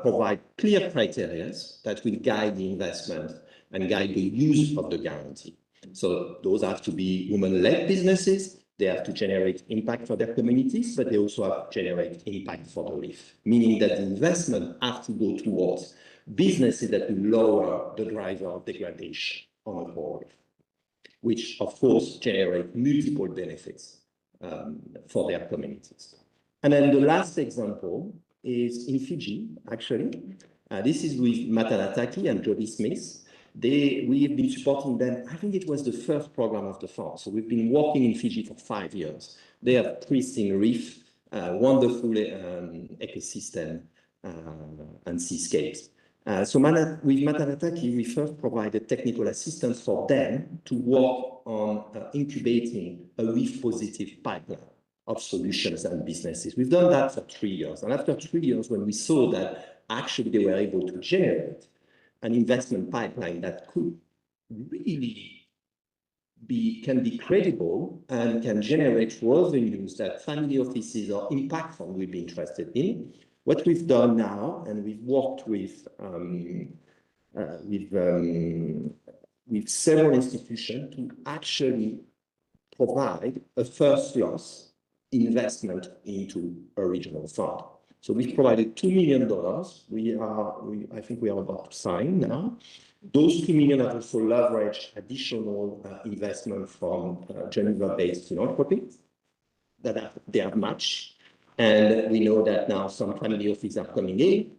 provide clear criteria that will guide the investment and guide the use of the guarantee. So those have to be women-led businesses. They have to generate impact for their communities, but they also have to generate impact for the reef, meaning that the investment has to go towards businesses that will lower the driver of degradation on the whole reef, which of course generate multiple benefits for their communities. And then the last example is in Fiji, actually. This is with Matanataki and Jody Smith. We have been supporting them. I think it was the first program of the fund. So we've been working in Fiji for 5 years. They have pristine reef, wonderful ecosystem and seascapes. So with Matanataki, we first provided technical assistance for them to work on incubating a reef-positive pipeline of solutions and businesses. We've done that for 3 years. And after 3 years, when we saw that actually they were able to generate an investment pipeline that could really can be credible and can generate revenues that family offices or impact fund will be interested in. What we've done now, and we've worked with several institutions to actually provide a first loss investment into a regional fund. So we've provided $2 million. I think we are about to sign now. Those $2 million have also leveraged additional investment from Geneva-based philanthropies that they have matched. And we know that now some family offices are coming in,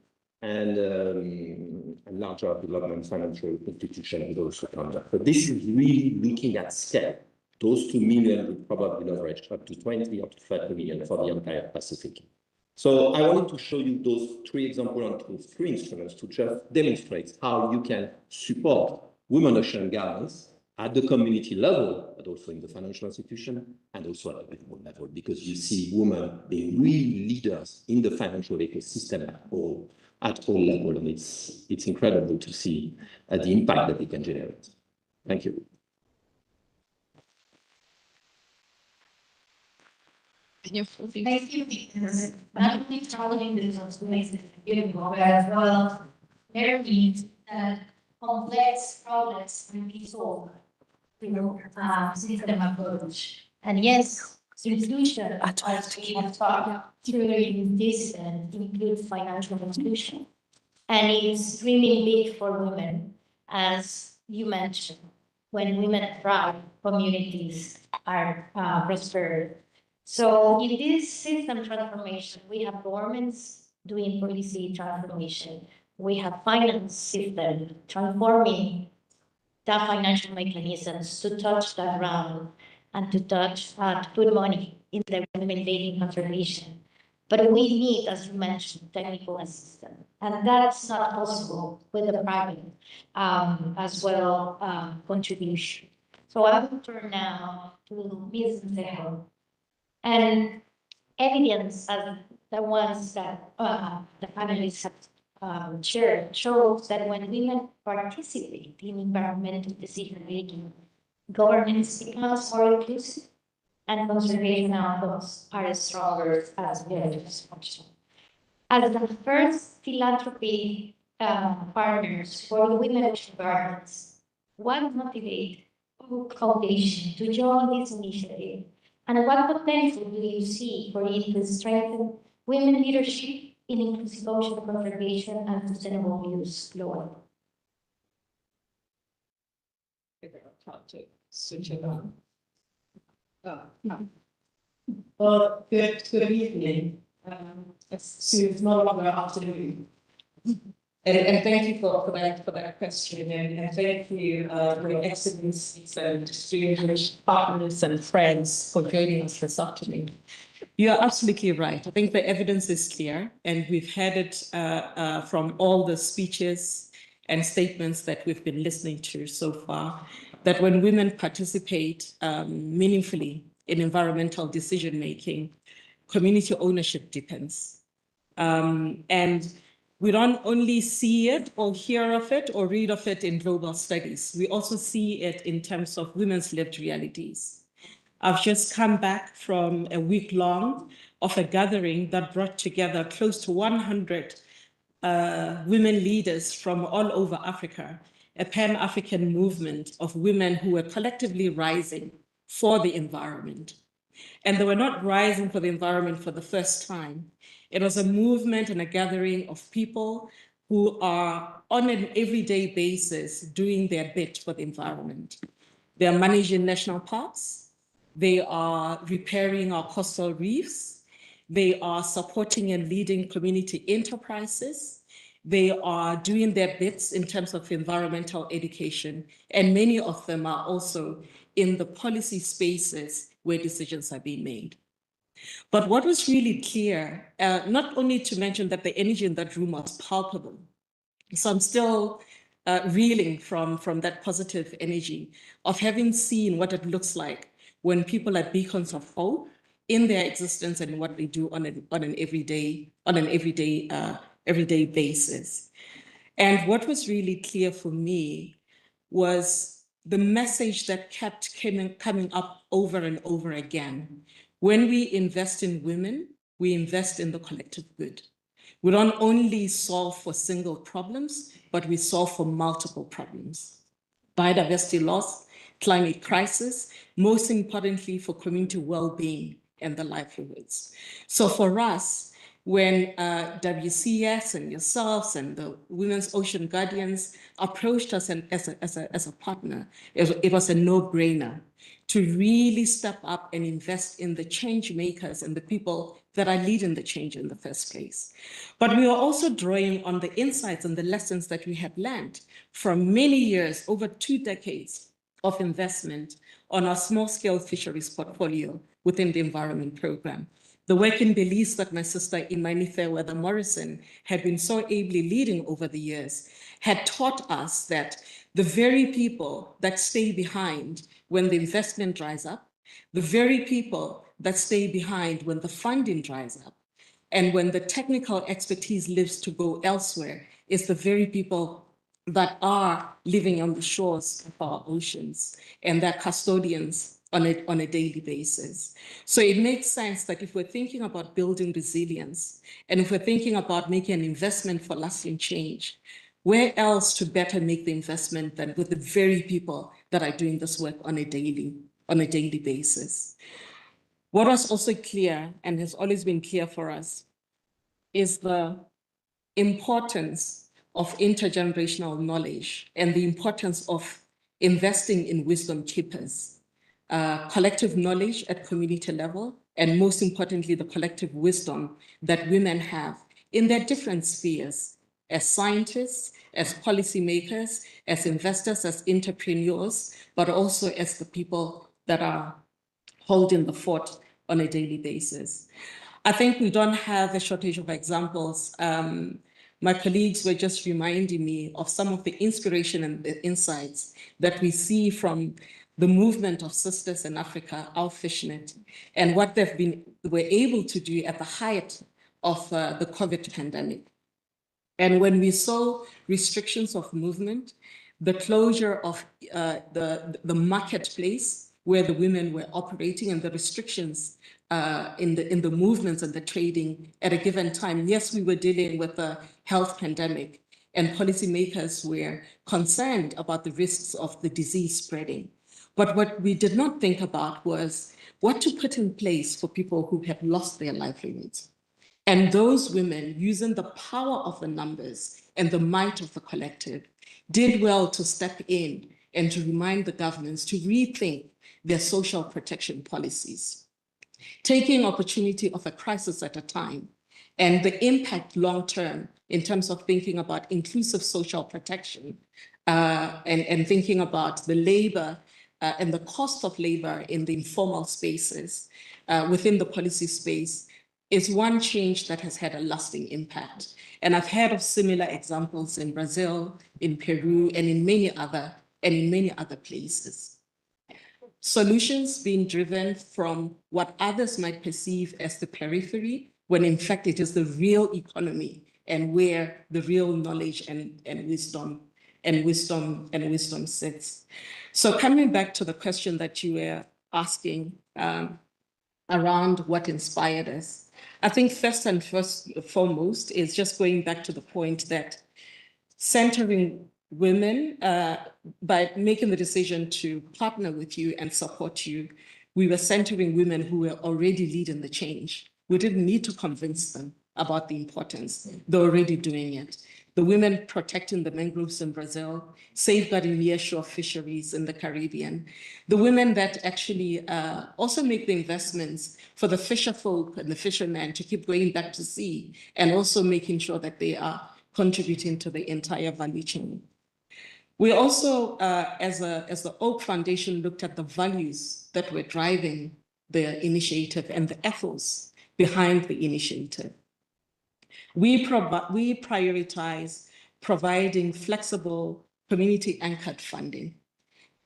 and a larger development financial institution will also come up. But this is really looking at scale. Those $2 million will probably leverage up to 20 or to 30 million for the entire Pacific. So I wanted to show you those 3 examples and those 3 instruments to just demonstrate how you can support women ocean guardians at the community level, but also in the financial institution and also at the global level, because you see women being really leaders in the financial ecosystem at all levels, and it's incredible to see the impact that they can generate. Thank you. Thank you, because not only traveling the places beautiful, but as well, there means that complex problems can be solved through system approach. And yes, inclusion, as we have talked through this and includes financial inclusion. And it's really big for women, as you mentioned. When women thrive, communities are prospered. So in this system transformation, we have governments doing policy transformation. We have finance system transforming the financial mechanisms to touch the ground and to put money in the implementing conservation. But we need, as you mentioned, technical assistance. And that's not possible with the private as well contribution. So I will turn now to Ms. Zeho. And evidence of the ones that the panelists have shared shows that when women participate in environmental decision making, governance becomes more inclusive, and conservation outcomes are stronger as villages function. As the first philanthropy partners for the Women Ocean Gardens, what motivates Oak Foundation to join this initiative, and what potential do you see for it to strengthen women leadership in inclusive ocean conservation and sustainable use globally? Switch it on. Well, good evening. It's no longer afternoon. And thank you for that question, and thank you, Your Excellencies and distinguished partners and friends for joining us this afternoon. You are absolutely right. I think the evidence is clear, and we've heard it from all the speeches and statements that we've been listening to so far, that when women participate meaningfully in environmental decision-making, community ownership deepens. And we don't only see it or hear of it or read of it in global studies. We also see it in terms of women's lived realities. I've just come back from a week long of a gathering that brought together close to 100 women leaders from all over Africa, a Pan-African movement of women who were collectively rising for the environment. And they were not rising for the environment for the first time. It was a movement and a gathering of people who are on an everyday basis doing their bit for the environment. They are managing national parks. They are repairing our coastal reefs. They are supporting and leading community enterprises. They are doing their bits in terms of environmental education. And many of them are also in the policy spaces where decisions are being made. But what was really clear, not only to mention that the energy in that room was palpable, so I'm still reeling from that positive energy of having seen what it looks like when people are beacons of hope in their existence and what they do on an everyday basis. And what was really clear for me was the message that kept coming up over and over again. When we invest in women, we invest in the collective good. We don't only solve for single problems, but we solve for multiple problems. Biodiversity loss, climate crisis, most importantly for community well-being and the livelihoods. So for us, when WCS and yourselves and the Women's Ocean Guardians approached us as a partner, it was a no-brainer to really step up and invest in the change makers and the people that are leading the change in the first place. But we are also drawing on the insights and the lessons that we have learned from many years, over 2 decades of investment on our small-scale fisheries portfolio within the Environment Program. The work in Belize that my sister Imani Fairweather Morrison had been so ably leading over the years had taught us that the very people that stay behind when the investment dries up, the very people that stay behind when the funding dries up, and when the technical expertise lives to go elsewhere, is the very people that are living on the shores of our oceans and they're custodians on a daily basis. So it makes sense that if we're thinking about building resilience, and if we're thinking about making an investment for lasting change, where else to better make the investment than with the very people that are doing this work on a daily basis? What was also clear and has always been clear for us is the importance of intergenerational knowledge and the importance of investing in wisdom keepers. Collective knowledge at community level, and most importantly, the collective wisdom that women have in their different spheres, as scientists, as policymakers, as investors, as entrepreneurs, but also as the people that are holding the fort on a daily basis. I think we don't have a shortage of examples. My colleagues were just reminding me of some of the inspiration and the insights that we see from the movement of sisters in Africa, our fishnet, and what were able to do at the height of the COVID pandemic. And when we saw restrictions of movement, the closure of the marketplace where the women were operating and the restrictions in the movements and the trading at a given time. Yes, we were dealing with a health pandemic, and policymakers were concerned about the risks of the disease spreading. But what we did not think about was what to put in place for people who have lost their livelihoods. And those women, using the power of the numbers and the might of the collective, did well to step in and to remind the governments to rethink their social protection policies, taking opportunity of a crisis at a time and the impact long-term in terms of thinking about inclusive social protection and thinking about the labor and the cost of labor in the informal spaces within the policy space is one change that has had a lasting impact. And I've heard of similar examples in Brazil, in Peru, and in many other places. Solutions being driven from what others might perceive as the periphery, when in fact it is the real economy and where the real knowledge and wisdom sits. So coming back to the question that you were asking around what inspired us, I think first and foremost is just going back to the point that centering women, by making the decision to partner with you and support you, we were centering women who were already leading the change. We didn't need to convince them about the importance. They're already doing it. The women protecting the mangroves in Brazil, safeguarding nearshore fisheries in the Caribbean. The women that actually also make the investments for the fisher folk and the fishermen to keep going back to sea, and also making sure that they are contributing to the entire value chain. We also, as the Oak Foundation, looked at the values that were driving the initiative and the ethos behind the initiative. We prioritize providing flexible, community-anchored funding,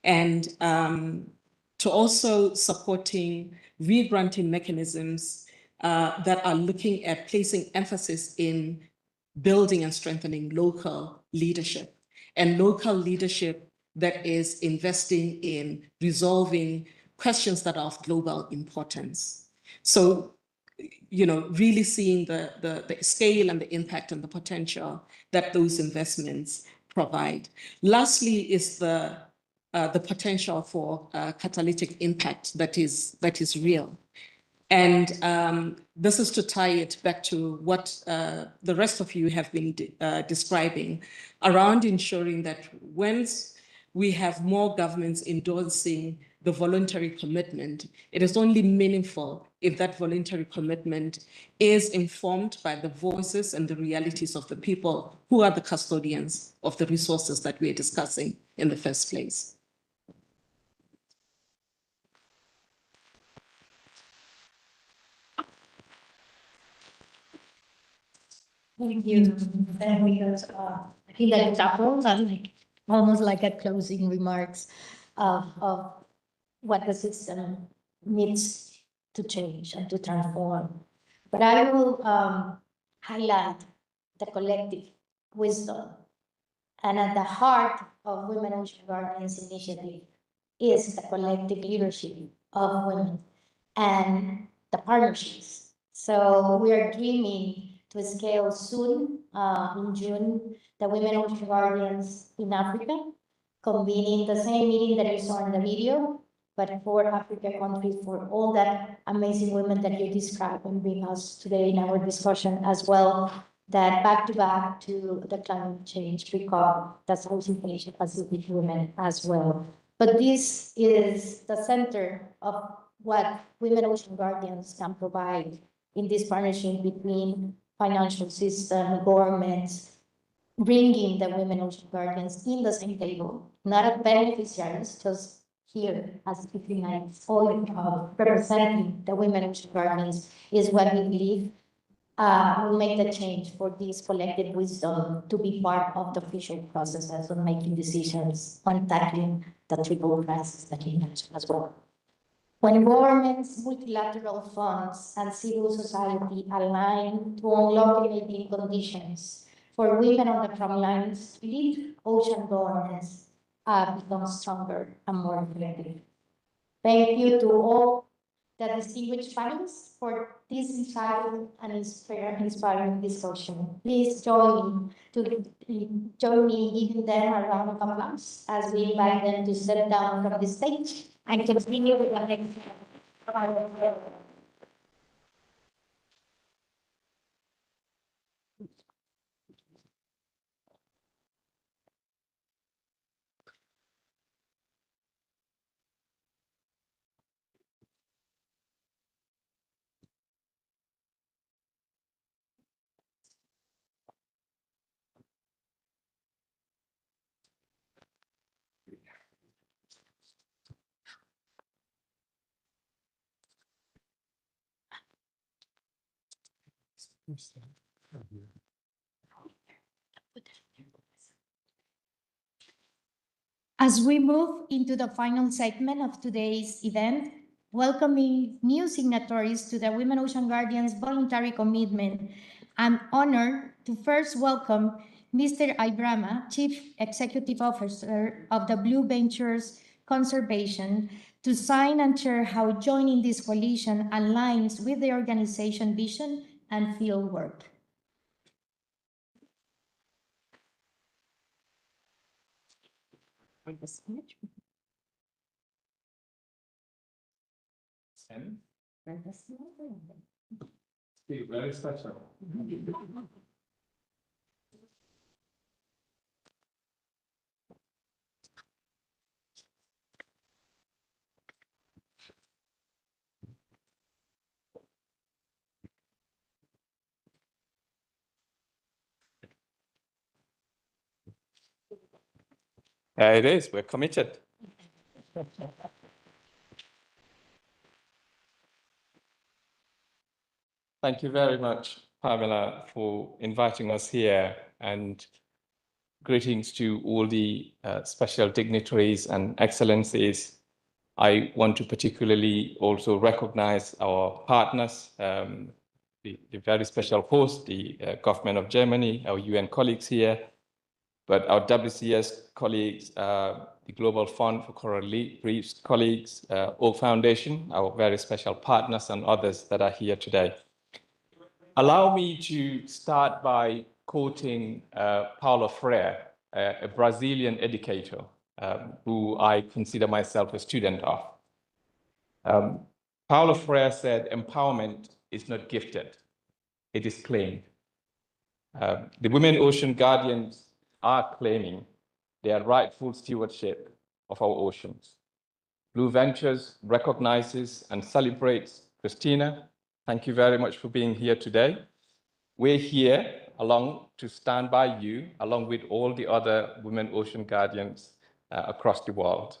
and to also supporting re-granting mechanisms that are looking at placing emphasis in building and strengthening local leadership, and local leadership that is investing in resolving questions that are of global importance. So, you know, really seeing the scale and the impact and the potential that those investments provide. Lastly is the potential for catalytic impact that is real. And this is to tie it back to what the rest of you have been describing around ensuring that once we have more governments endorsing the voluntary commitment, it is only meaningful if that voluntary commitment is informed by the voices and the realities of the people who are the custodians of the resources that we are discussing in the first place. Thank you. Because I think that example are almost like a closing remarks of what the system needs to change and to transform. But I will highlight the collective wisdom. And at the heart of Women Ocean Guardians Initiative is the collective leadership of women and the partnerships. So we are dreaming to scale soon, in June, the Women Ocean Guardians in Africa, convening the same meeting that you saw in the video, but for Africa countries, for all that amazing women that you described and bring us today in our discussion as well, that back to back to the climate change, because that's also Asia Pacific women as well. But this is the center of what Women Ocean Guardians can provide in this partnership between financial system, governments, bringing the Women Ocean Guardians in the same table, not as beneficiaries, just here as between all representing the Women Ocean Guardians is what we believe will make the change for this collective wisdom to be part of the official processes of making decisions on tackling the triple crisis that you mentioned as well. When governments, multilateral funds, and civil society align to unlock enabling conditions for women on the front lines to lead ocean governance, become stronger and more effective. Thank you to all the distinguished panelists for this insightful and inspiring discussion. Please join me giving them a round of applause as we invite them to step down from the stage and continue with the next. As we move into the final segment of today's event, welcoming new signatories to the Women Ocean Guardians Voluntary Commitment, I'm honored to first welcome Mr. Ibrahima, Chief Executive Officer of the Blue Ventures Conservation, to sign and share how joining this coalition aligns with the organization vision and field work. Very special. It is. We're committed. Thank you very much, Pamela, for inviting us here, and greetings to all the special dignitaries and excellencies. I want to particularly also recognize our partners, the very special host, the government of Germany, our UN colleagues here, but our WCS colleagues, the Global Fund for Coral Reefs colleagues, Oak Foundation, our very special partners, and others that are here today. Allow me to start by quoting Paulo Freire, a Brazilian educator who I consider myself a student of. Paulo Freire said, "Empowerment is not gifted, it is claimed." The Women Ocean Guardians are claiming their rightful stewardship of our oceans. Blue Ventures recognizes and celebrates Christina. Thank you very much for being here today. We're here to stand by you, along with all the other Women Ocean Guardians across the world.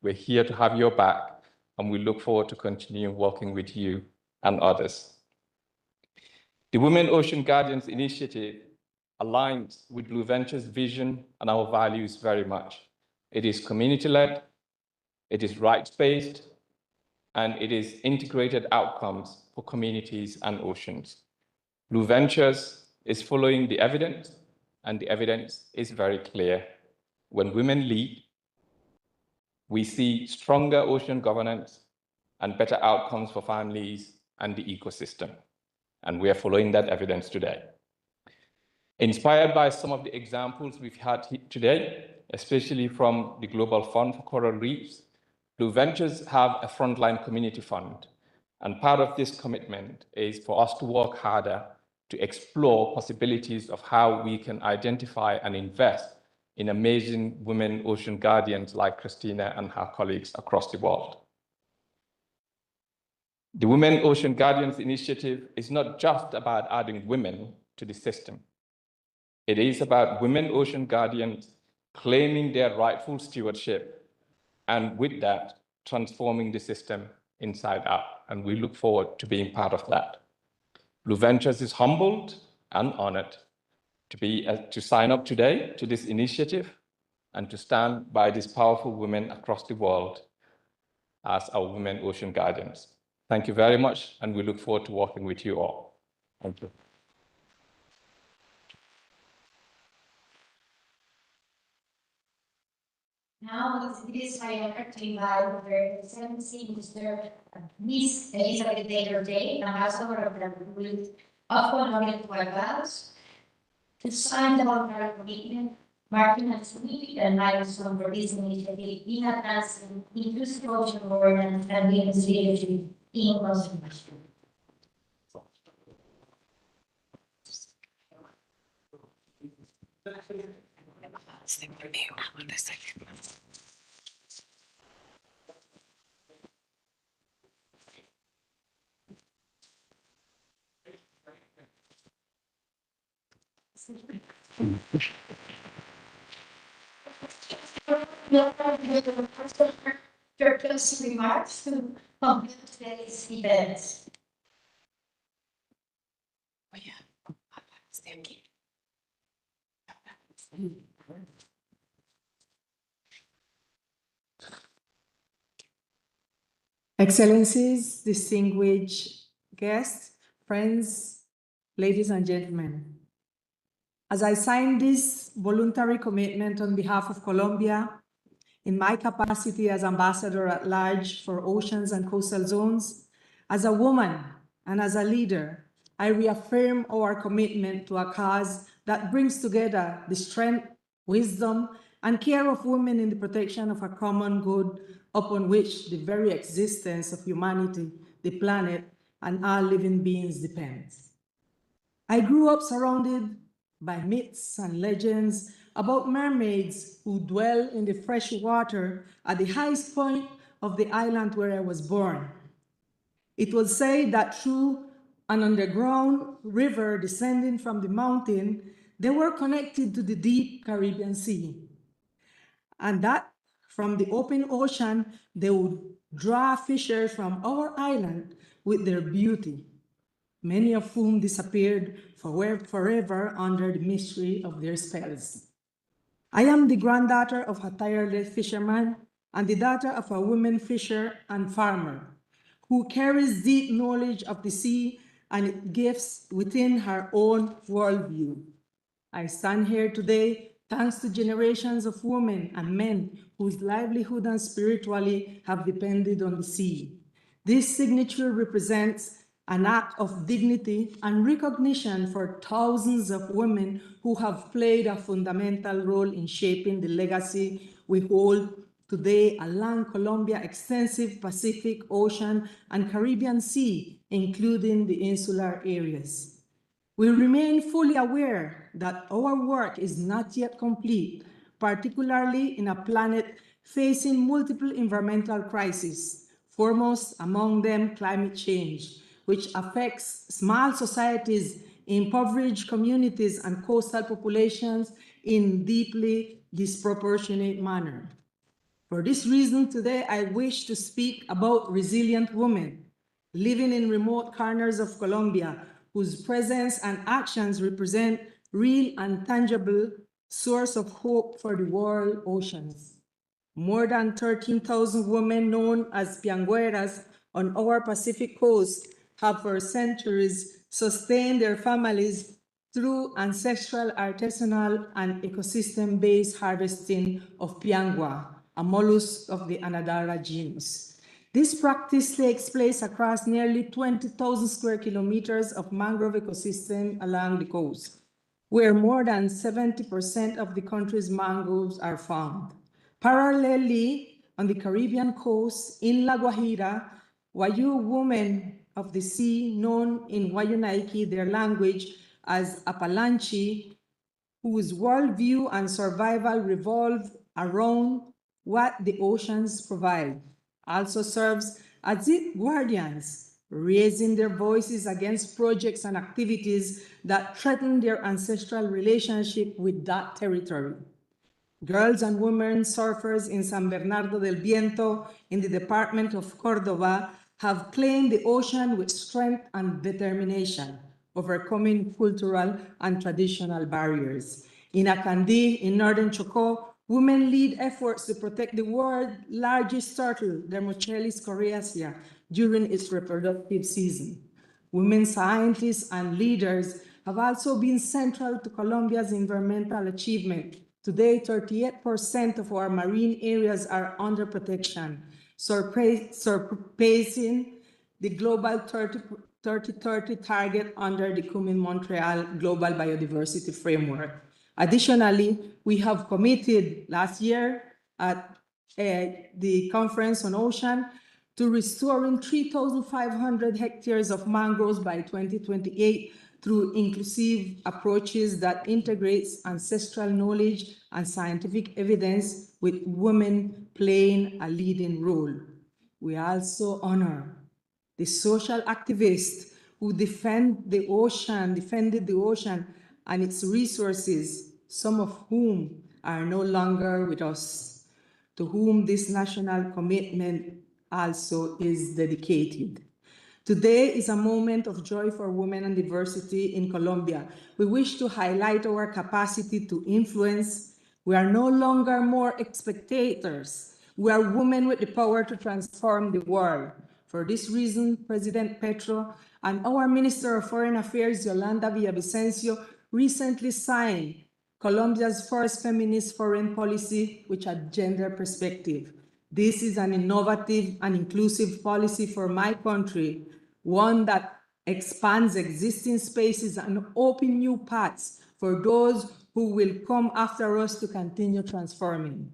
We're here to have your back, and we look forward to continuing working with you and others. The Women Ocean Guardians initiative aligns with Blue Ventures' vision and our values very much. It is community-led, it is rights-based, and it is integrated outcomes for communities and oceans. Blue Ventures is following the evidence, and the evidence is very clear. When women lead, we see stronger ocean governance and better outcomes for families and the ecosystem. And we are following that evidence today. Inspired by some of the examples we've had today, especially from the Global Fund for Coral Reefs, Blue Ventures have a frontline community fund. And part of this commitment is for us to work harder to explore possibilities of how we can identify and invest in amazing women ocean guardians like Christina and her colleagues across the world. The Women Ocean Guardians initiative is not just about adding women to the system. It is about women ocean guardians claiming their rightful stewardship, and with that, transforming the system inside out. And we look forward to being part of that. Blue Ventures is humbled and honored to sign up today to this initiative and to stand by these powerful women across the world as our Women Ocean Guardians. Thank you very much, and we look forward to working with you all. Thank you. Now it is my honor to invite her Excellency Mr. Miss Elizabeth Taylor Day, Ambassador of the Republic of Colombia to Barbados, to sign the voluntary commitment, marking a significant milestone for this initiative in advancing inclusive ocean governance and women's leadership in conservation. Your closing remarks to conclude today's event. Excellencies, distinguished guests, friends, ladies and gentlemen. As I sign this voluntary commitment on behalf of Colombia, in my capacity as Ambassador at Large for Oceans and Coastal Zones, as a woman and as a leader, I reaffirm our commitment to a cause that brings together the strength, wisdom, and care of women in the protection of a common good upon which the very existence of humanity, the planet, and all living beings depends. I grew up surrounded by myths and legends about mermaids who dwell in the fresh water at the highest point of the island where I was born. It was said that through an underground river descending from the mountain, they were connected to the deep Caribbean Sea. And that from the open ocean, they would draw fishers from our island with their beauty, many of whom disappeared forever under the mystery of their spells. I am the granddaughter of a tireless fisherman and the daughter of a woman fisher and farmer who carries deep knowledge of the sea and its gifts within her own worldview. I stand here today thanks to generations of women and men whose livelihood and spiritually have depended on the sea. This signature represents an act of dignity and recognition for thousands of women who have played a fundamental role in shaping the legacy we hold today along Colombia's extensive Pacific Ocean and Caribbean Sea, including the insular areas. We remain fully aware that our work is not yet complete, particularly in a planet facing multiple environmental crises, foremost among them climate change, which affects small societies, impoverished communities, and coastal populations in deeply disproportionate manner. For this reason, today I wish to speak about resilient women living in remote corners of Colombia, whose presence and actions represent real and tangible source of hope for the world oceans. More than 13,000 women known as piangueras on our Pacific coast have for centuries sustained their families through ancestral, artisanal, and ecosystem-based harvesting of piangua, a mollusk of the Anadara genus. This practice takes place across nearly 20,000 square kilometers of mangrove ecosystem along the coast, where more than 70% of the country's mangroves are found. Parallelly, on the Caribbean coast in La Guajira, Wayu women of the sea, known in Wayunaiki, their language, as Apalanchi, whose worldview and survival revolve around what the oceans provide, also serves as its guardians, raising their voices against projects and activities that threaten their ancestral relationship with that territory. Girls and women surfers in San Bernardo del Viento in the department of Córdoba have claimed the ocean with strength and determination, overcoming cultural and traditional barriers. In Acandí, in northern Chocó, women lead efforts to protect the world's largest turtle, Dermochelis coriacea, during its reproductive season. Women scientists and leaders have also been central to Colombia's environmental achievement, Today, 38% of our marine areas are under protection, surpassing the global 30-30 target under the Montreal Global Biodiversity Framework. Additionally, we have committed last year at the Conference on Ocean to restoring 3,500 hectares of mangroves by 2028 through inclusive approaches that integrates ancestral knowledge and scientific evidence with women playing a leading role. We also honor the social activists who defended the ocean and its resources, some of whom are no longer with us, to whom this national commitment also is dedicated. Today is a moment of joy for women and diversity in Colombia. We wish to highlight our capacity to influence. We are no longer more spectators. We are women with the power to transform the world. For this reason, President Petro and our Minister of Foreign Affairs, Yolanda Villavicencio, recently signed Colombia's first feminist foreign policy with a gender perspective. This is an innovative and inclusive policy for my country, one that expands existing spaces and opens new paths for those who will come after us to continue transforming.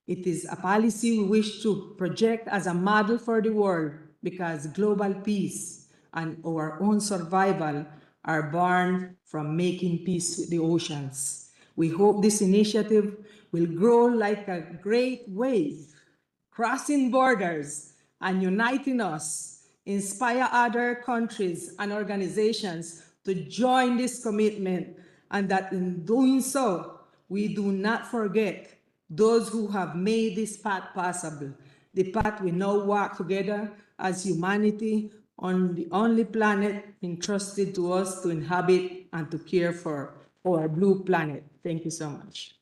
It is a policy we wish to project as a model for the world because global peace and our own survival are born from making peace with the oceans. We hope this initiative will grow like a great wave, crossing borders and uniting us, inspire other countries and organizations to join this commitment, and that in doing so, we do not forget those who have made this path possible, the path we now walk together as humanity on the only planet entrusted to us to inhabit and to care for, our blue planet. Thank you so much.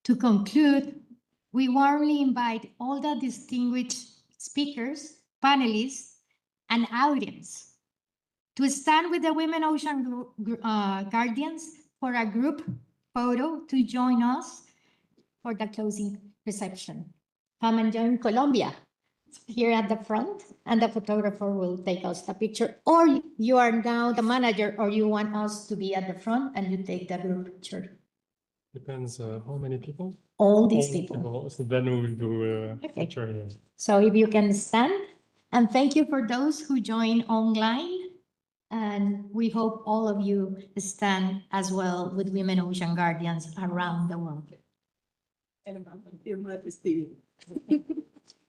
To conclude, we warmly invite all the distinguished speakers, panelists, and audience to stand with the Women Ocean Guardians for a group photo to join us for the closing reception. Come and join Colombia here at the front, and the photographer will take us the picture. Or you are now the manager, or you want us to be at the front and you take the group picture. Depends how many people? All these people. So then we will do a Okay. picture here. So if you can stand, and thank you for those who join online. And we hope all of you stand as well with Women Ocean Guardians around the world.